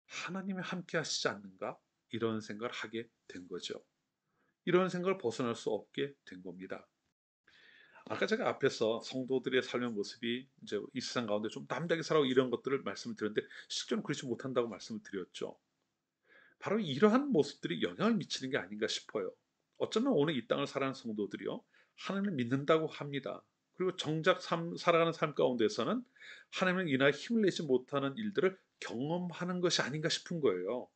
하나님이 함께 하시지 않는가? 이런 생각을 하게 된 거죠. 이런 생각을 벗어날 수 없게 된 겁니다. 아까 제가 앞에서 성도들의 삶의 모습이 이제 이 세상 가운데 좀 담대하게 살아가고 이런 것들을 말씀을 드렸는데 실제로는 그렇지 못한다고 말씀을 드렸죠. 바로 이러한 모습들이 영향을 미치는 게 아닌가 싶어요. 어쩌면 오늘 이 땅을 살아가는 성도들이요, 하나님을 믿는다고 합니다. 그리고 정작 살아가는 삶 가운데서는 하나님을 인하여 힘을 내지 못하는 일들을 경험하는 것이 아닌가 싶은 거예요.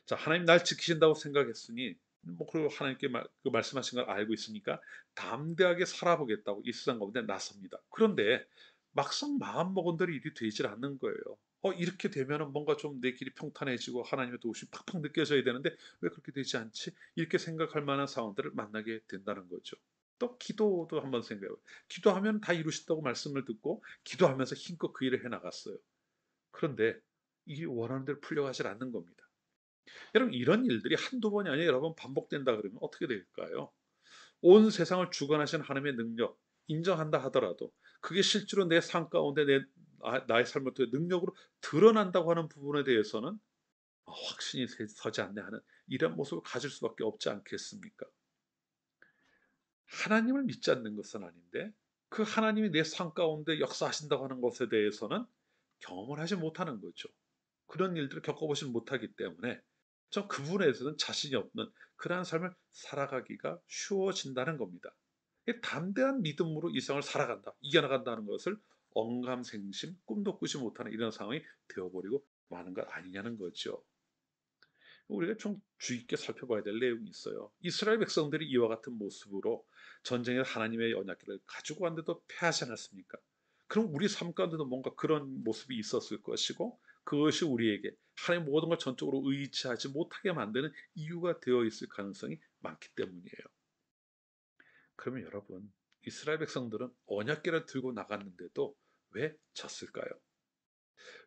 자, 하나님 날 지키신다고 생각했으니 뭐 그리고 하나님께 그 말씀하신 걸 알고 있으니까 담대하게 살아보겠다고 이 세상 가운데 나섭니다. 그런데 막상 마음 먹은 대로 일이 되질 않는 거예요. 이렇게 되면은 뭔가 좀 내 길이 평탄해지고 하나님의 도우심이 팍팍 느껴져야 되는데 왜 그렇게 되지 않지? 이렇게 생각할 만한 상황들을 만나게 된다는 거죠. 또 기도도 한번 생각해 봐요. 기도하면 다 이루신다고 말씀을 듣고 기도하면서 힘껏 그 일을 해 나갔어요. 그런데 이게 원하는 대로 풀려가질 않는 겁니다. 여러분 이런 일들이 한두 번이 아니라 여러 번 반복된다 그러면 어떻게 될까요? 온 세상을 주관하신 하나님의 능력 인정한다 하더라도 그게 실제로 내 삶 가운데 나의 삶을 통해 능력으로 드러난다고 하는 부분에 대해서는 확신이 서지 않네 하는 이런 모습을 가질 수밖에 없지 않겠습니까? 하나님을 믿지 않는 것은 아닌데 그 하나님이 내 삶 가운데 역사하신다고 하는 것에 대해서는 경험을 하지 못하는 거죠. 그런 일들을 겪어보지 못하기 때문에 저 그 부분에 대해서는 자신이 없는 그러한 삶을 살아가기가 쉬워진다는 겁니다. 담대한 믿음으로 이 세상을 살아간다, 이겨나간다는 것을 언감생심, 꿈도 꾸지 못하는 이런 상황이 되어버리고 마는 것 아니냐는 거죠. 우리가 좀 주의 깊게 살펴봐야 될 내용이 있어요. 이스라엘 백성들이 이와 같은 모습으로 전쟁에 하나님의 언약궤를 가지고 왔는데도 패하지 않았습니까? 그럼 우리 삶 가운데도 뭔가 그런 모습이 있었을 것이고 그것이 우리에게 하나님 모든 걸 전적으로 의지하지 못하게 만드는 이유가 되어 있을 가능성이 많기 때문이에요. 그러면 여러분, 이스라엘 백성들은 언약궤를 들고 나갔는데도 왜 졌을까요?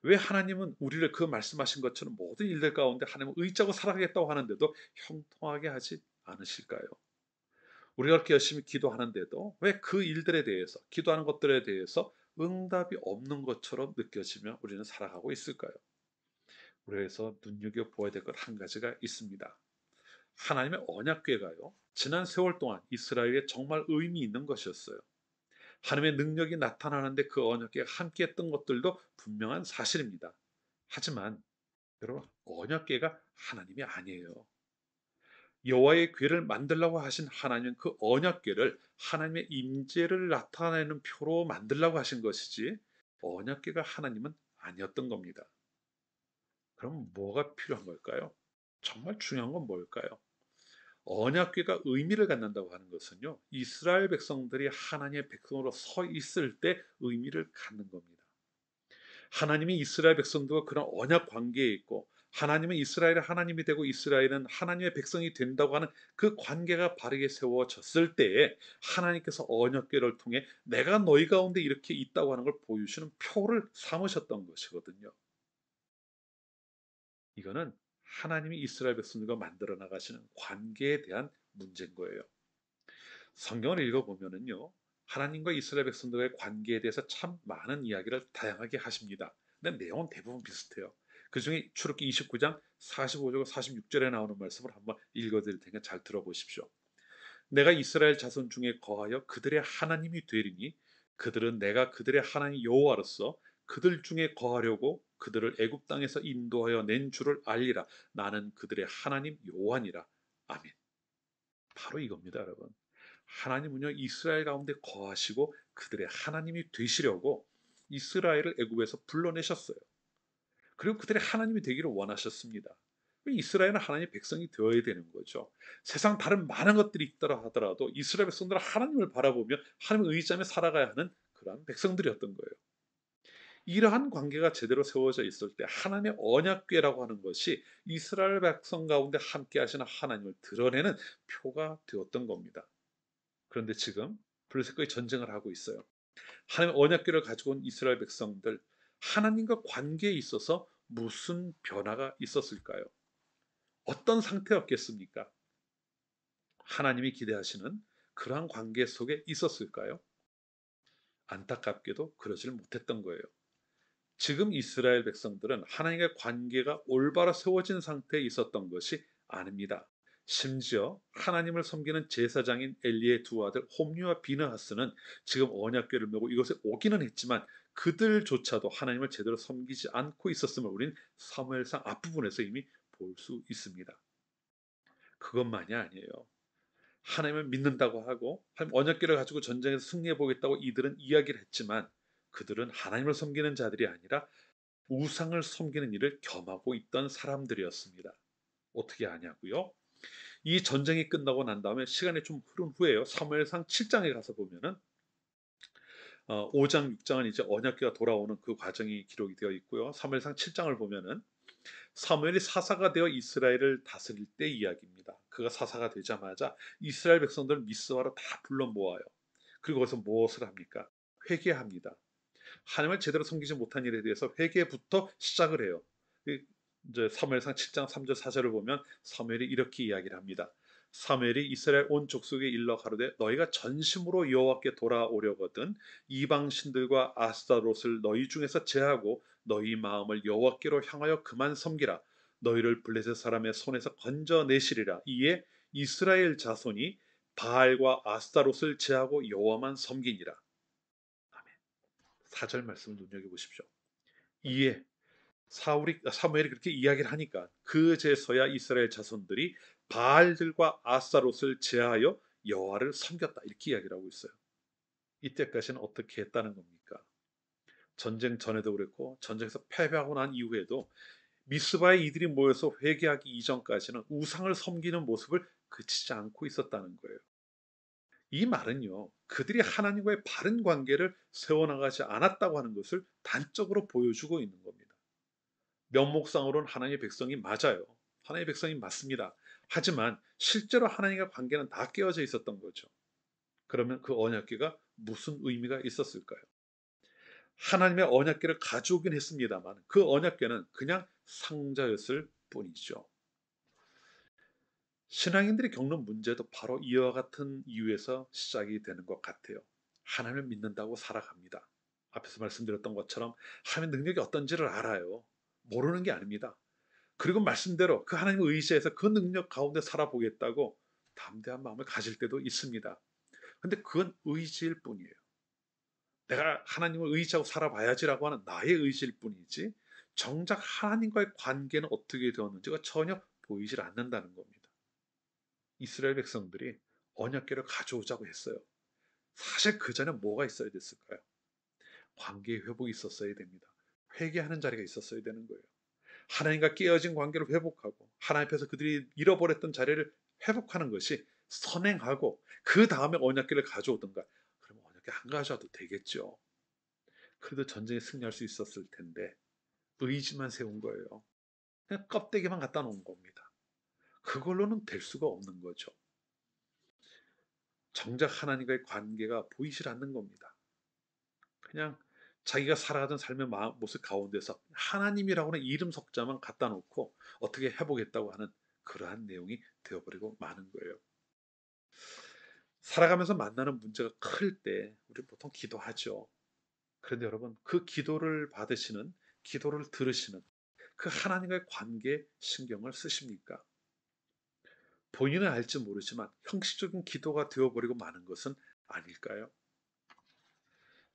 왜 하나님은 우리를 그 말씀하신 것처럼 모든 일들 가운데 하나님을 의지하고 살아가겠다고 하는데도 형통하게 하지 않으실까요? 우리가 그렇게 열심히 기도하는데도 왜 그 일들에 대해서, 기도하는 것들에 대해서 응답이 없는 것처럼 느껴지며 우리는 살아가고 있을까요? 그래서 눈여겨보아야 될 것 한 가지가 있습니다. 하나님의 언약궤가요, 지난 세월 동안 이스라엘에 정말 의미 있는 것이었어요. 하나님의 능력이 나타나는데 그 언약궤가 함께했던 것들도 분명한 사실입니다. 하지만 여러분 언약궤가 하나님이 아니에요. 여호와의 궤를 만들라고 하신 하나님은 그 언약궤를 하나님의 임재를 나타내는 표로 만들라고 하신 것이지 언약궤가 하나님은 아니었던 겁니다. 그럼 뭐가 필요한 걸까요? 정말 중요한 건 뭘까요? 언약궤가 의미를 갖는다고 하는 것은요, 이스라엘 백성들이 하나님의 백성으로 서 있을 때 의미를 갖는 겁니다. 하나님이 이스라엘 백성들과 그런 언약 관계에 있고 하나님은 이스라엘의 하나님이 되고 이스라엘은 하나님의 백성이 된다고 하는 그 관계가 바르게 세워졌을 때에 하나님께서 언약궤를 통해 내가 너희 가운데 이렇게 있다고 하는 걸 보여주시는 표를 삼으셨던 것이거든요. 이거는 하나님이 이스라엘 백성들과 만들어 나가시는 관계에 대한 문제인 거예요. 성경을 읽어보면은요, 하나님과 이스라엘 백성들의 관계에 대해서 참 많은 이야기를 다양하게 하십니다. 근데 내용은 대부분 비슷해요. 그 중에 출애굽기 29장 45절 46절에 나오는 말씀을 한번 읽어드릴 테니까 잘 들어보십시오. 내가 이스라엘 자손 중에 거하여 그들의 하나님이 되리니 그들은 내가 그들의 하나님 여호와로서 그들 중에 거하려고 그들을 애굽 땅에서 인도하여 낸 줄을 알리라. 나는 그들의 하나님 여호와니라. 아멘. 바로 이겁니다, 여러분. 하나님은요 이스라엘 가운데 거하시고 그들의 하나님이 되시려고 이스라엘을 애굽에서 불러내셨어요. 그리고 그들의 하나님이 되기를 원하셨습니다. 이스라엘은 하나님의 백성이 되어야 되는 거죠. 세상 다른 많은 것들이 있더라 하더라도 이스라엘 백성들은 하나님을 바라보며 하나님을 의지하며 살아가야 하는 그러한 백성들이었던 거예요. 이러한 관계가 제대로 세워져 있을 때 하나님의 언약궤라고 하는 것이 이스라엘 백성 가운데 함께 하시는 하나님을 드러내는 표가 되었던 겁니다. 그런데 지금 블레셋과의 전쟁을 하고 있어요. 하나님의 언약궤를 가지고 온 이스라엘 백성들, 하나님과 관계에 있어서 무슨 변화가 있었을까요? 어떤 상태였겠습니까? 하나님이 기대하시는 그러한 관계 속에 있었을까요? 안타깝게도 그러질 못했던 거예요. 지금 이스라엘 백성들은 하나님과의 관계가 올바로 세워진 상태에 있었던 것이 아닙니다. 심지어 하나님을 섬기는 제사장인 엘리의 두 아들 홈리와 비느하스는 지금 언약궤를 메고 이곳에 오기는 했지만 그들조차도 하나님을 제대로 섬기지 않고 있었음을 우리는 사무엘상 앞부분에서 이미 볼 수 있습니다. 그것만이 아니에요. 하나님을 믿는다고 하고 언약궤를 가지고 전쟁에서 승리해 보겠다고 이들은 이야기를 했지만 그들은 하나님을 섬기는 자들이 아니라 우상을 섬기는 일을 겸하고 있던 사람들이었습니다. 어떻게 하냐고요? 이 전쟁이 끝나고 난 다음에 시간이 좀 흐른 후에요. 사무엘상 7장에 가서 보면은 5장, 6장은 이제 언약궤가 돌아오는 그 과정이 기록이 되어 있고요. 사무엘상 7장을 보면은 사무엘이 사사가 되어 이스라엘을 다스릴 때 이야기입니다. 그가 사사가 되자마자 이스라엘 백성들을 미스바로 다 불러 모아요. 그리고 거기서 무엇을 합니까? 회개합니다. 하나님을 제대로 섬기지 못한 일에 대해서 회개부터 시작을 해요. 이제 사무엘상 7장 3절 4절을 보면 사무엘이 이렇게 이야기를 합니다. 사무엘이 이스라엘 온 족속에 일러 가로되 너희가 전심으로 여호와께 돌아오려거든 이방 신들과 아스타롯을 너희 중에서 제하고 너희 마음을 여호와께로 향하여 그만 섬기라. 너희를 블레셋 사람의 손에서 건져내시리라. 이에 이스라엘 자손이 바알과 아스타롯을 제하고 여호와만 섬기니라. 4절 말씀을 눈여겨보십시오. 이에 사무엘이 그렇게 이야기를 하니까 그제서야 이스라엘 자손들이 바알들과 아스타롯을 제하여 여호와를 섬겼다 이렇게 이야기를 하고 있어요. 이때까지는 어떻게 했다는 겁니까? 전쟁 전에도 그랬고 전쟁에서 패배하고 난 이후에도 미스바에 이들이 모여서 회개하기 이전까지는 우상을 섬기는 모습을 그치지 않고 있었다는 거예요. 이 말은요, 그들이 하나님과의 바른 관계를 세워나가지 않았다고 하는 것을 단적으로 보여주고 있는 겁니다. 면목상으로는 하나님의 백성이 맞아요. 하나님의 백성이 맞습니다. 하지만 실제로 하나님과 관계는 다 깨어져 있었던 거죠. 그러면 그 언약궤가 무슨 의미가 있었을까요? 하나님의 언약궤를 가져오긴 했습니다만 그 언약궤는 그냥 상자였을 뿐이죠. 신앙인들이 겪는 문제도 바로 이와 같은 이유에서 시작이 되는 것 같아요. 하나님을 믿는다고 살아갑니다. 앞에서 말씀드렸던 것처럼 하나님의 능력이 어떤지를 알아요. 모르는 게 아닙니다. 그리고 말씀대로 그 하나님을 의지해서 그 능력 가운데 살아보겠다고 담대한 마음을 가질 때도 있습니다. 근데 그건 의지일 뿐이에요. 내가 하나님을 의지하고 살아봐야지라고 하는 나의 의지일 뿐이지 정작 하나님과의 관계는 어떻게 되었는지가 전혀 보이질 않는다는 겁니다. 이스라엘 백성들이 언약궤를 가져오자고 했어요. 사실 그 전에 뭐가 있어야 됐을까요? 관계의 회복이 있었어야 됩니다. 회개하는 자리가 있었어야 되는 거예요. 하나님과 깨어진 관계를 회복하고 하나님 앞에서 그들이 잃어버렸던 자리를 회복하는 것이 선행하고 그 다음에 언약궤를 가져오든가 그러면 언약궤 안 가져와도 되겠죠. 그래도 전쟁에 승리할 수 있었을 텐데 의지만 세운 거예요. 그냥 껍데기만 갖다 놓은 겁니다. 그걸로는 될 수가 없는 거죠. 정작 하나님과의 관계가 보이질 않는 겁니다. 그냥 자기가 살아가던 삶의 모습 가운데서 하나님이라고는 이름 석자만 갖다 놓고 어떻게 해보겠다고 하는 그러한 내용이 되어버리고 마는 거예요. 살아가면서 만나는 문제가 클 때 우리 보통 기도하죠. 그런데 여러분 그 기도를 받으시는 기도를 들으시는 그 하나님과의 관계에 신경을 쓰십니까? 본인은 알지 모르지만 형식적인 기도가 되어버리고 마는 것은 아닐까요?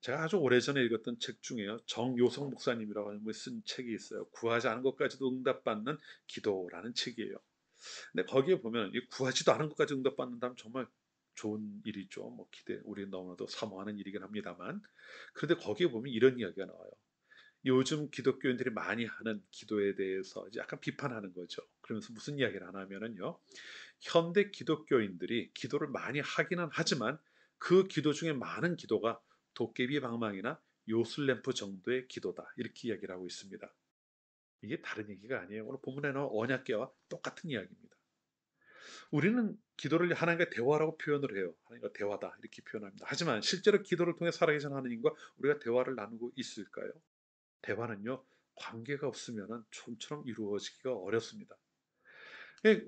제가 아주 오래전에 읽었던 책 중에요. 정요성 목사님이라고 하는 분이 쓴 책이 있어요. 구하지 않은 것까지도 응답받는 기도라는 책이에요. 근데 거기에 보면 구하지도 않은 것까지 응답받는다면 정말 좋은 일이죠. 뭐 우리 너무나도 사모하는 일이긴 합니다만. 그런데 거기에 보면 이런 이야기가 나와요. 요즘 기독교인들이 많이 하는 기도에 대해서 이제 약간 비판하는 거죠. 그러면서 무슨 이야기를 하냐면은요. 현대 기독교인들이 기도를 많이 하기는 하지만 그 기도 중에 많은 기도가 도깨비 방망이나 요술램프 정도의 기도다. 이렇게 이야기를 하고 있습니다. 이게 다른 얘기가 아니에요. 오늘 본문에 나온 언약궤와 똑같은 이야기입니다. 우리는 기도를 하나님과 대화라고 표현을 해요. 하나님과 대화다 이렇게 표현합니다. 하지만 실제로 기도를 통해 살아계신 하나님과 우리가 대화를 나누고 있을까요? 대화는요. 관계가 없으면 좀처럼 이루어지기가 어렵습니다.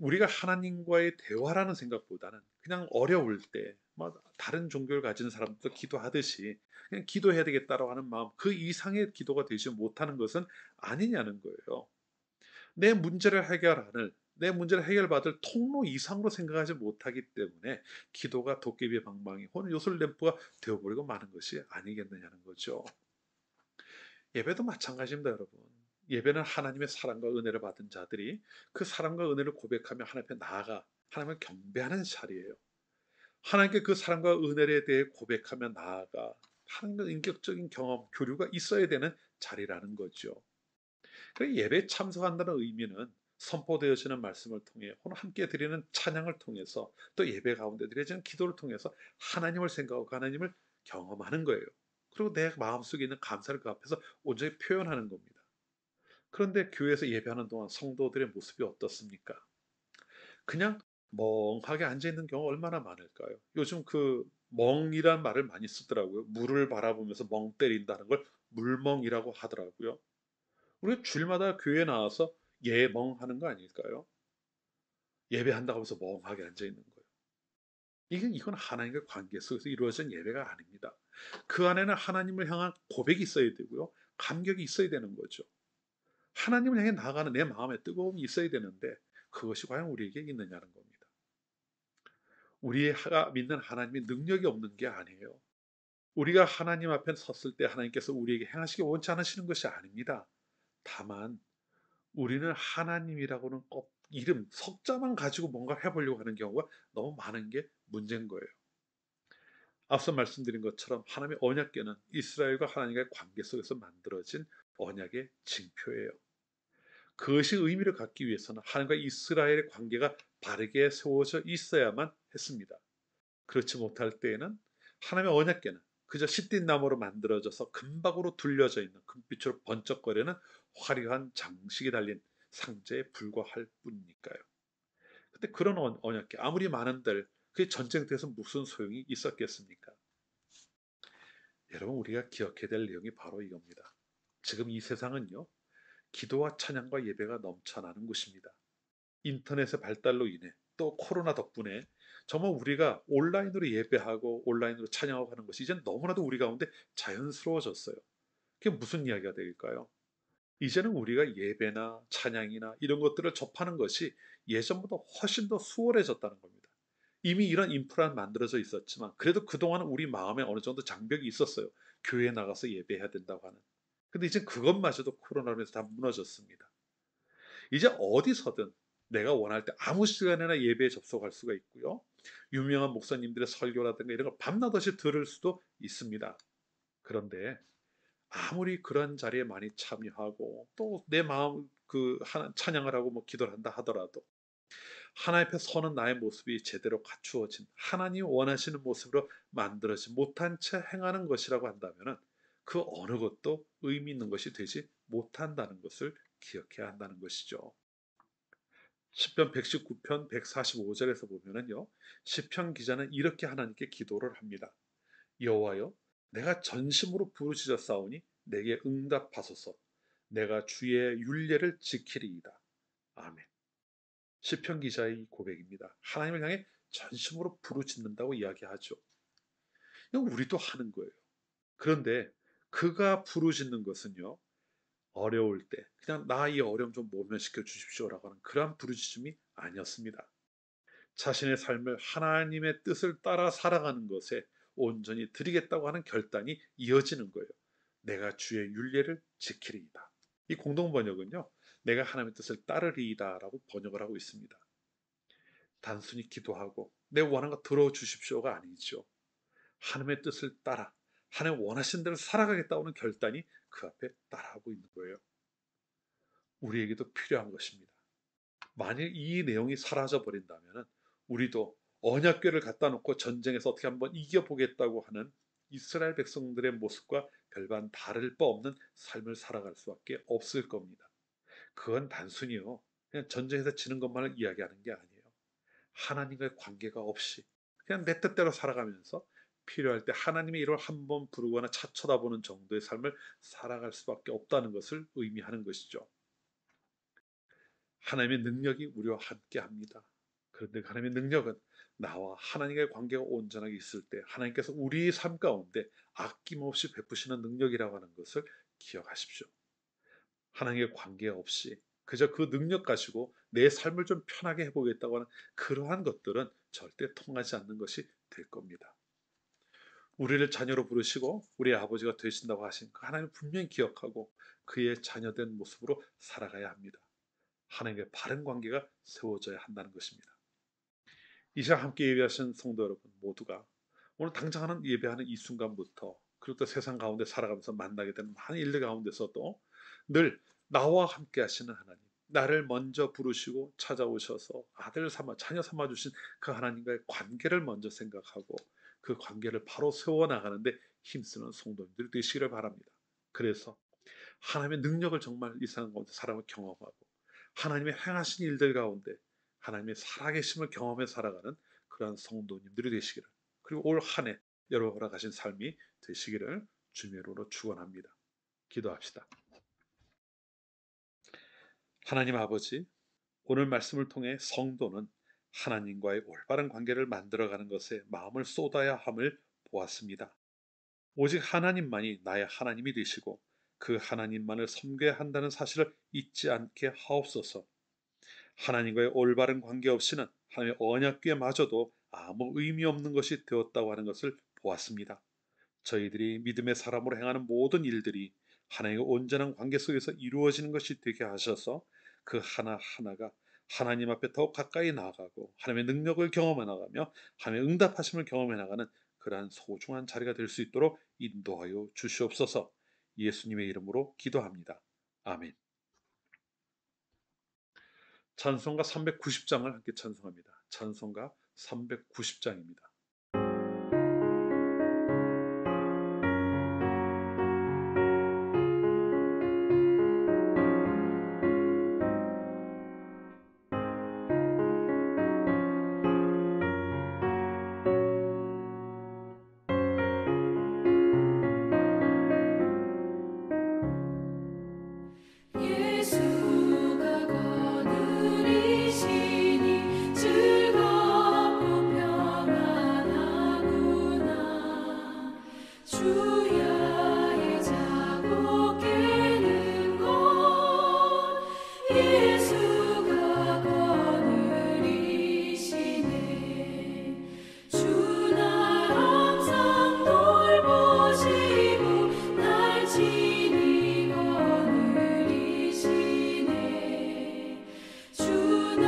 우리가 하나님과의 대화라는 생각보다는 그냥 어려울 때, 다른 종교를 가진 사람도 기도하듯이 그냥 기도해야 되겠다라고 하는 마음, 그 이상의 기도가 되지 못하는 것은 아니냐는 거예요. 내 문제를 해결받을 통로 이상으로 생각하지 못하기 때문에 기도가 도깨비의 방망이 혹은 요술램프가 되어버리고 마는 것이 아니겠느냐는 거죠. 예배도 마찬가지입니다, 여러분. 예배는 하나님의 사랑과 은혜를 받은 자들이 그 사랑과 은혜를 고백하며 하나님 앞에 나아가 하나님을 경배하는 자리예요. 하나님께 그 사랑과 은혜에 대해 고백하며 나아가 하나님과 인격적인 경험, 교류가 있어야 되는 자리라는 거죠. 예배에 참석한다는 의미는 선포되어지는 말씀을 통해 혹은 함께 드리는 찬양을 통해서 또 예배 가운데 드려지는 기도를 통해서 하나님을 생각하고 하나님을 경험하는 거예요. 그리고 내 마음속에 있는 감사를 그 앞에서 온전히 표현하는 겁니다. 그런데 교회에서 예배하는 동안 성도들의 모습이 어떻습니까? 그냥 멍하게 앉아있는 경우가 얼마나 많을까요? 요즘 그 멍이란 말을 많이 쓰더라고요. 물을 바라보면서 멍 때린다는 걸 물멍이라고 하더라고요. 우리가 주일마다 교회에 나와서 예멍하는 거 아닐까요? 예배한다고 하면서 멍하게 앉아있는 거예요. 이건 하나님과 관계 속에서 이루어진 예배가 아닙니다. 그 안에는 하나님을 향한 고백이 있어야 되고요. 감격이 있어야 되는 거죠. 하나님을 향해 나아가는 내 마음에 뜨거움이 있어야 되는데 그것이 과연 우리에게 있느냐는 겁니다. 우리가 믿는 하나님이 능력이 없는 게 아니에요. 우리가 하나님 앞에 섰을 때 하나님께서 우리에게 행하시기 원치 않으시는 것이 아닙니다. 다만 우리는 하나님이라고는 꼭 이름, 석자만 가지고 뭔가 해보려고 하는 경우가 너무 많은 게 문제인 거예요. 앞서 말씀드린 것처럼 하나님의 언약궤는 이스라엘과 하나님과의 관계 속에서 만들어진 언약의 징표예요. 그것이 의미를 갖기 위해서는 하나님과 이스라엘의 관계가 바르게 세워져 있어야만 했습니다. 그렇지 못할 때에는 하나님의 언약궤는 그저 시띠 나무로 만들어져서 금박으로 둘려져 있는 금빛으로 번쩍거리는 화려한 장식이 달린 상자에 불과할 뿐이니까요. 근데 그런 언약궤 아무리 많은들 그게 전쟁터에서 무슨 소용이 있었겠습니까? 여러분, 우리가 기억해야 될 내용이 바로 이겁니다. 지금 이 세상은요, 기도와 찬양과 예배가 넘쳐나는 곳입니다. 인터넷의 발달로 인해 또 코로나 덕분에 정말 우리가 온라인으로 예배하고 온라인으로 찬양하고 하는 것이 이제는 너무나도 우리 가운데 자연스러워졌어요. 그게 무슨 이야기가 될까요? 이제는 우리가 예배나 찬양이나 이런 것들을 접하는 것이 예전보다 훨씬 더 수월해졌다는 겁니다. 이미 이런 인프라는 만들어져 있었지만 그래도 그동안은 우리 마음에 어느 정도 장벽이 있었어요. 교회에 나가서 예배해야 된다고 하는. 근데 이제 그것마저도 코로나로 인해서 다 무너졌습니다. 이제 어디서든 내가 원할 때 아무 시간에나 예배에 접속할 수가 있고요. 유명한 목사님들의 설교라든가 이런 걸 밤낮없이 들을 수도 있습니다. 그런데 아무리 그런 자리에 많이 참여하고 또 내 마음 찬양을 하고 기도를 한다 하더라도 하나님 앞에 서는 나의 모습이 제대로 갖추어진 하나님이 원하시는 모습으로 만들어지 못한 채 행하는 것이라고 한다면 그 어느 것도 의미 있는 것이 되지 못한다는 것을 기억해야 한다는 것이죠. 시편 119편 145절에서 보면은요, 시편 기자는 이렇게 하나님께 기도를 합니다. 여호와여, 내가 전심으로 부르짖었사오니 내게 응답하소서. 내가 주의 율례를 지키리이다. 아멘. 시편 기자의 고백입니다. 하나님을 향해 전심으로 부르짖는다고 이야기하죠. 이건 우리도 하는 거예요. 그런데 그가 부르짖는 것은요, 어려울 때 그냥 나 이 어려움 좀 모면시켜 주십시오라고 하는 그러한 부르짖음이 아니었습니다. 자신의 삶을 하나님의 뜻을 따라 살아가는 것에 온전히 드리겠다고 하는 결단이 이어지는 거예요. 내가 주의 율례를 지키리이다. 이 공동 번역은요, 내가 하나님의 뜻을 따르리이다라고 번역을 하고 있습니다. 단순히 기도하고 내 원하는 거 들어주십시오가 아니죠. 하나님의 뜻을 따라 하나님 원하신 대로 살아가겠다고 하는 결단이 그 앞에 따라하고 있는 거예요. 우리에게도 필요한 것입니다. 만일 이 내용이 사라져 버린다면 우리도 언약궤를 갖다 놓고 전쟁에서 어떻게 한번 이겨보겠다고 하는 이스라엘 백성들의 모습과 별반 다를 바 없는 삶을 살아갈 수밖에 없을 겁니다. 그건 단순히요, 그냥 전쟁에서 지는 것만을 이야기하는 게 아니에요. 하나님과의 관계가 없이 그냥 내 뜻대로 살아가면서 필요할 때 하나님의 이름을 한번 부르거나 차 쳐다보는 정도의 삶을 살아갈 수밖에 없다는 것을 의미하는 것이죠. 하나님의 능력이 우리와 함께 합니다. 그런데 하나님의 능력은 나와 하나님과의 관계가 온전하게 있을 때 하나님께서 우리의 삶 가운데 아낌없이 베푸시는 능력이라고 하는 것을 기억하십시오. 하나님의 관계 없이 그저 그 능력 가지고 내 삶을 좀 편하게 해보겠다고 하는 그러한 것들은 절대 통하지 않는 것이 될 겁니다. 우리를 자녀로 부르시고 우리 아버지가 되신다고 하신 그 하나님을 분명히 기억하고 그의 자녀된 모습으로 살아가야 합니다. 하나님과의 바른 관계가 세워져야 한다는 것입니다. 이 시간 함께 예배하신 성도 여러분 모두가 오늘 당장 하는 예배하는 이 순간부터 그리고 또 세상 가운데 살아가면서 만나게 되는 많은 일들 가운데서도 늘 나와 함께 하시는 하나님, 나를 먼저 부르시고 찾아오셔서 아들 삼아 자녀 삼아 주신 그 하나님과의 관계를 먼저 생각하고 그 관계를 바로 세워나가는데 힘쓰는 성도님들이 되시기를 바랍니다. 그래서 하나님의 능력을 정말 이 세상 가운데 사람을 경험하고 하나님의 행하신 일들 가운데 하나님의 살아계심을 경험해 살아가는 그러한 성도님들이 되시기를, 그리고 올 한 해 여러분 허락하신 삶이 되시기를 주님의 이름으로 축원합니다. 기도합시다. 하나님 아버지, 오늘 말씀을 통해 성도는 하나님과의 올바른 관계를 만들어가는 것에 마음을 쏟아야 함을 보았습니다. 오직 하나님만이 나의 하나님이 되시고 그 하나님만을 섬겨야 한다는 사실을 잊지 않게 하옵소서. 하나님과의 올바른 관계 없이는 하나님의 언약궤마저도 아무 의미 없는 것이 되었다고 하는 것을 보았습니다. 저희들이 믿음의 사람으로 행하는 모든 일들이 하나님의 온전한 관계 속에서 이루어지는 것이 되게 하셔서 그 하나하나가 하나님 앞에 더 가까이 나아가고 하나님의 능력을 경험해 나가며 하나님의 응답하심을 경험해 나가는 그러한 소중한 자리가 될 수 있도록 인도하여 주시옵소서. 예수님의 이름으로 기도합니다. 아멘. 찬송가 390장을 함께 찬송합니다. 찬송가 390장입니다. 예수가 거느리시니 즐겁고 평안하구나. 주야의 자고 깨는 것 예수가 거느리시네. 주 날 항상 돌보시고 날 친히 거느리시네. 주 날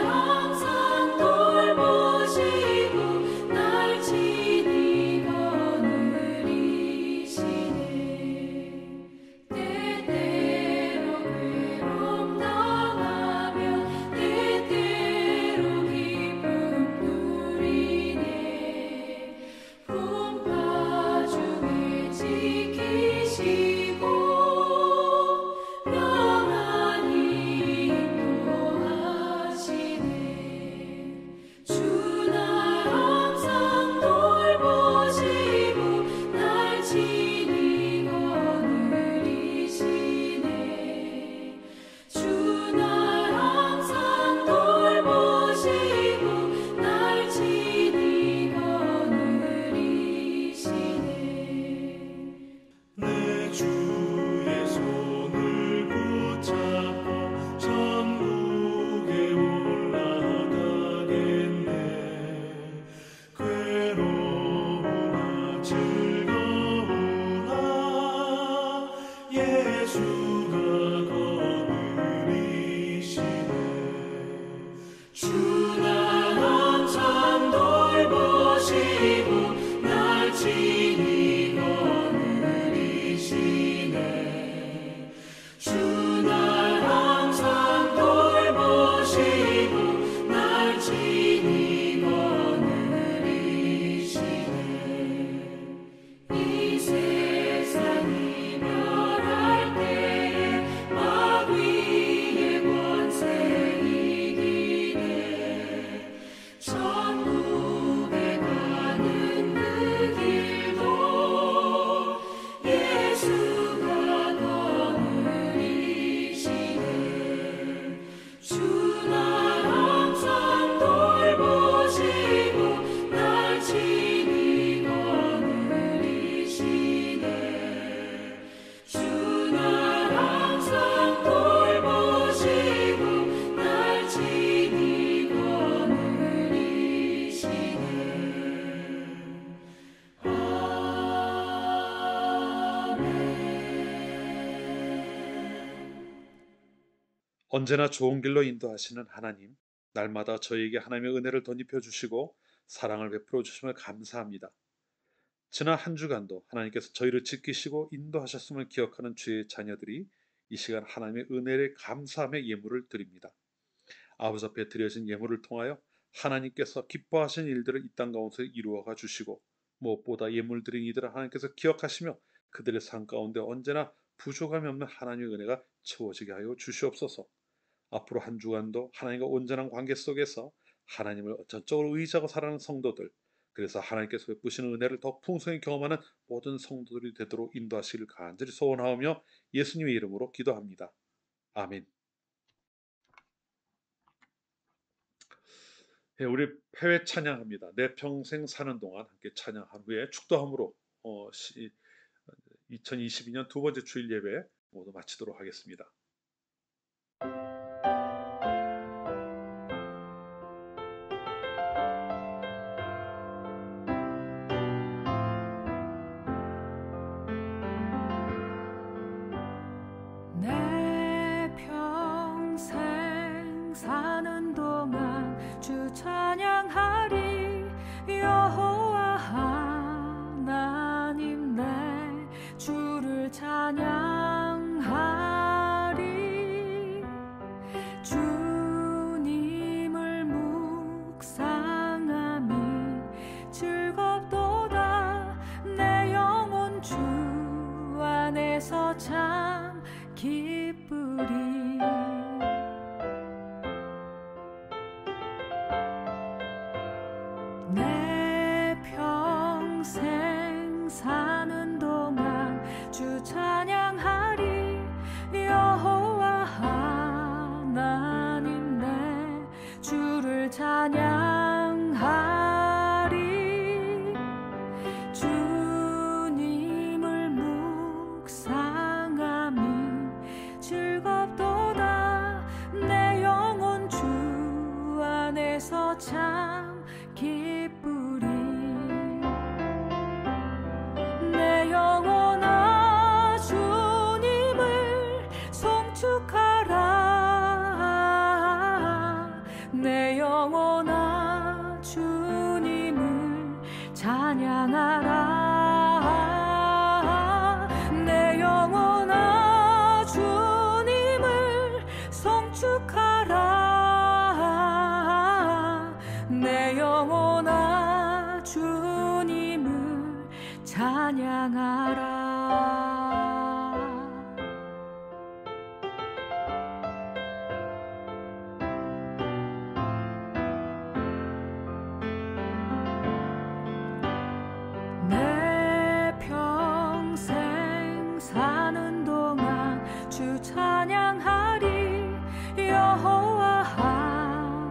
항상 돌보시고 날 친히 거느리시네. 때때로 괴로움 당하며 때때로 기쁨 누리네. 풍파 중에 지키시고 평안히 인도하시네. 주 날 항상 돌보시고 날 친히 거느리시네. 주 날 항상 돌보시고 날 친히 거느리시네. 내 주의 손을 붙잡고 천국에 올라가겠네. 괴로우나 즐거우나 예수가 거느리시네. 주 날 항상 돌보시고 날 친히 거느리시네. 주 날 항상 돌보시고 날 친히 거느리시네. 이 세상 이별할 때 언제나 좋은 길로 인도하시는 하나님, 날마다 저희에게 하나님의 은혜를 덧입혀 주시고 사랑을 베풀어 주심을 감사합니다. 지난 한 주간도 하나님께서 저희를 지키시고 인도하셨음을 기억하는 주의 자녀들이 이 시간 하나님의 은혜를 감사함의 예물을 드립니다. 아버지 앞에 드려진 예물을 통하여 하나님께서 기뻐하신 일들을 이 땅 가운데 이루어가 주시고, 무엇보다 예물 드린 이들을 하나님께서 기억하시며 그들의 삶 가운데 언제나 부족함이 없는 하나님의 은혜가 채워지게 하여 주시옵소서. 앞으로 한 주간도 하나님과 온전한 관계 속에서 하나님을 전적으로 의지하고 살아가는 성도들, 그래서 하나님께서 베푸시는 은혜를 더 풍성히 경험하는 모든 성도들이 되도록 인도하시기를 간절히 소원하오며 예수님의 이름으로 기도합니다. 아멘. 네, 우리 해외 찬양합니다. 내 평생 사는 동안 함께 찬양한 후에 축도함으로 2022년 두 번째 주일 예배 모두 마치도록 하겠습니다. 내 평생 사는 동안 주 찬양하리. 여호와 하나님 내 주를 찬양하리. 주님을 묵상함이 즐겁도다. 내 영혼 주 안에서 참 기쁘리. 내 평생 사는 동안 주 찬양하리. 여호와 하나님 내 주를 찬양하리. 주님을 묵상함이 즐겁도다. 내 영혼 주 안에서 참 기쁘리. 내 영혼아 주님을 송축하라. 내 영혼아 주님을 찬양하라. 내 영혼아 주님을 송축하라. 내 영혼아 주님을 찬양하라. 내 평생 사는 동안 주 찬양하리. 여호와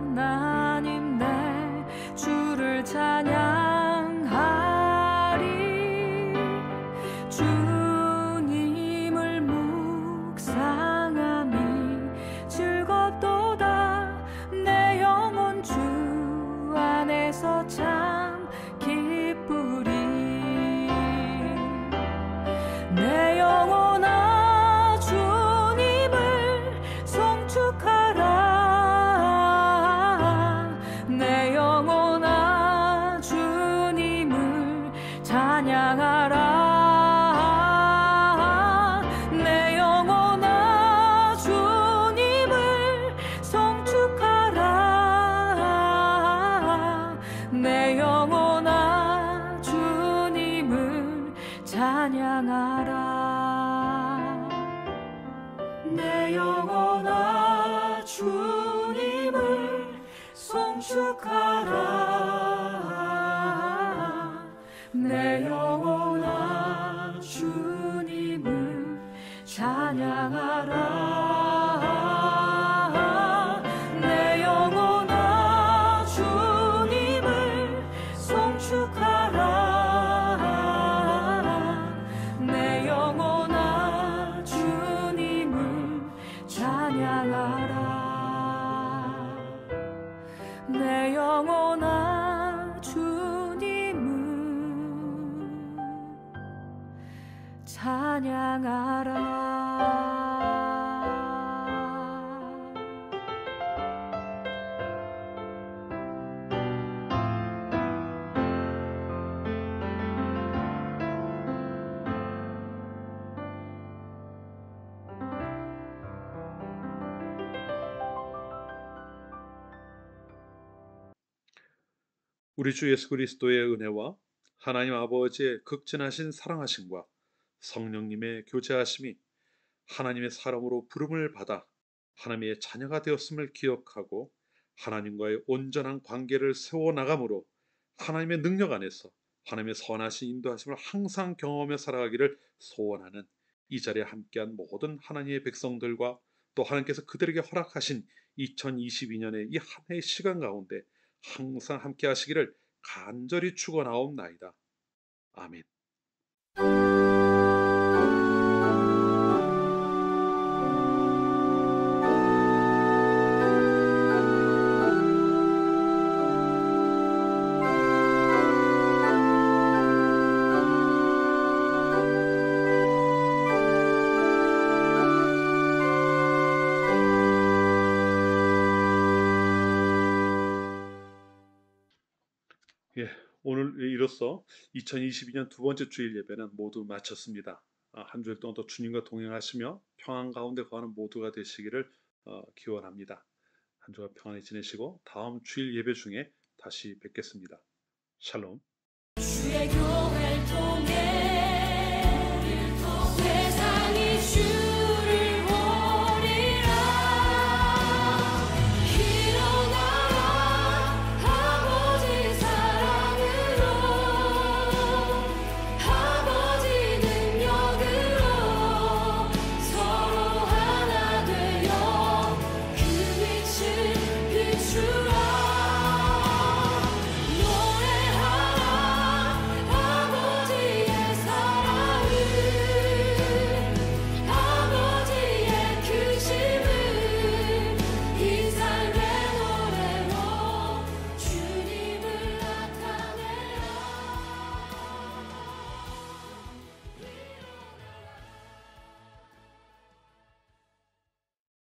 하나님 내 주를 찬양하리. 주님을 묵상함이 즐겁도다. 내 영혼 주 안에서 참 기쁘리. 내 영혼아 주님을 송축하라. 내 영혼아 주님을 찬양하라. 내 영혼아 주님을 송축하라. 내 영혼아 주님을 찬양하라. 내 영혼아 주님을 송축하라. 내 영혼아 주님을 찬양하라. 내 영혼아 주님을 송축하라. 내 영혼아 주님을 찬양하라. 내 영혼아 주님을 찬양하라. 우리 주 예수 그리스도의 은혜와 하나님 아버지의 극진하신 사랑하심과 성령님의 교제하심이 하나님의 사람으로 부름을 받아 하나님의 자녀가 되었음을 기억하고 하나님과의 온전한 관계를 세워나감으로 하나님의 능력 안에서 하나님의 선하신 인도하심을 항상 경험하며 살아가기를 소원하는 이 자리에 함께한 모든 하나님의 백성들과 또 하나님께서 그들에게 허락하신 2022년의 이 한 해의 시간 가운데 항상 함께 하시기를 간절히 축원하옵나이다. 아멘. 예, 오늘 이로써 2022년 두 번째 주일 예배는 모두 마쳤습니다. 한 주일 동안 또 주님과 동행하시며 평안 가운데 거하는 모두가 되시기를 기원합니다. 한 주가 평안히 지내시고 다음 주일 예배 중에 다시 뵙겠습니다. 샬롬. 주의 교회를 통해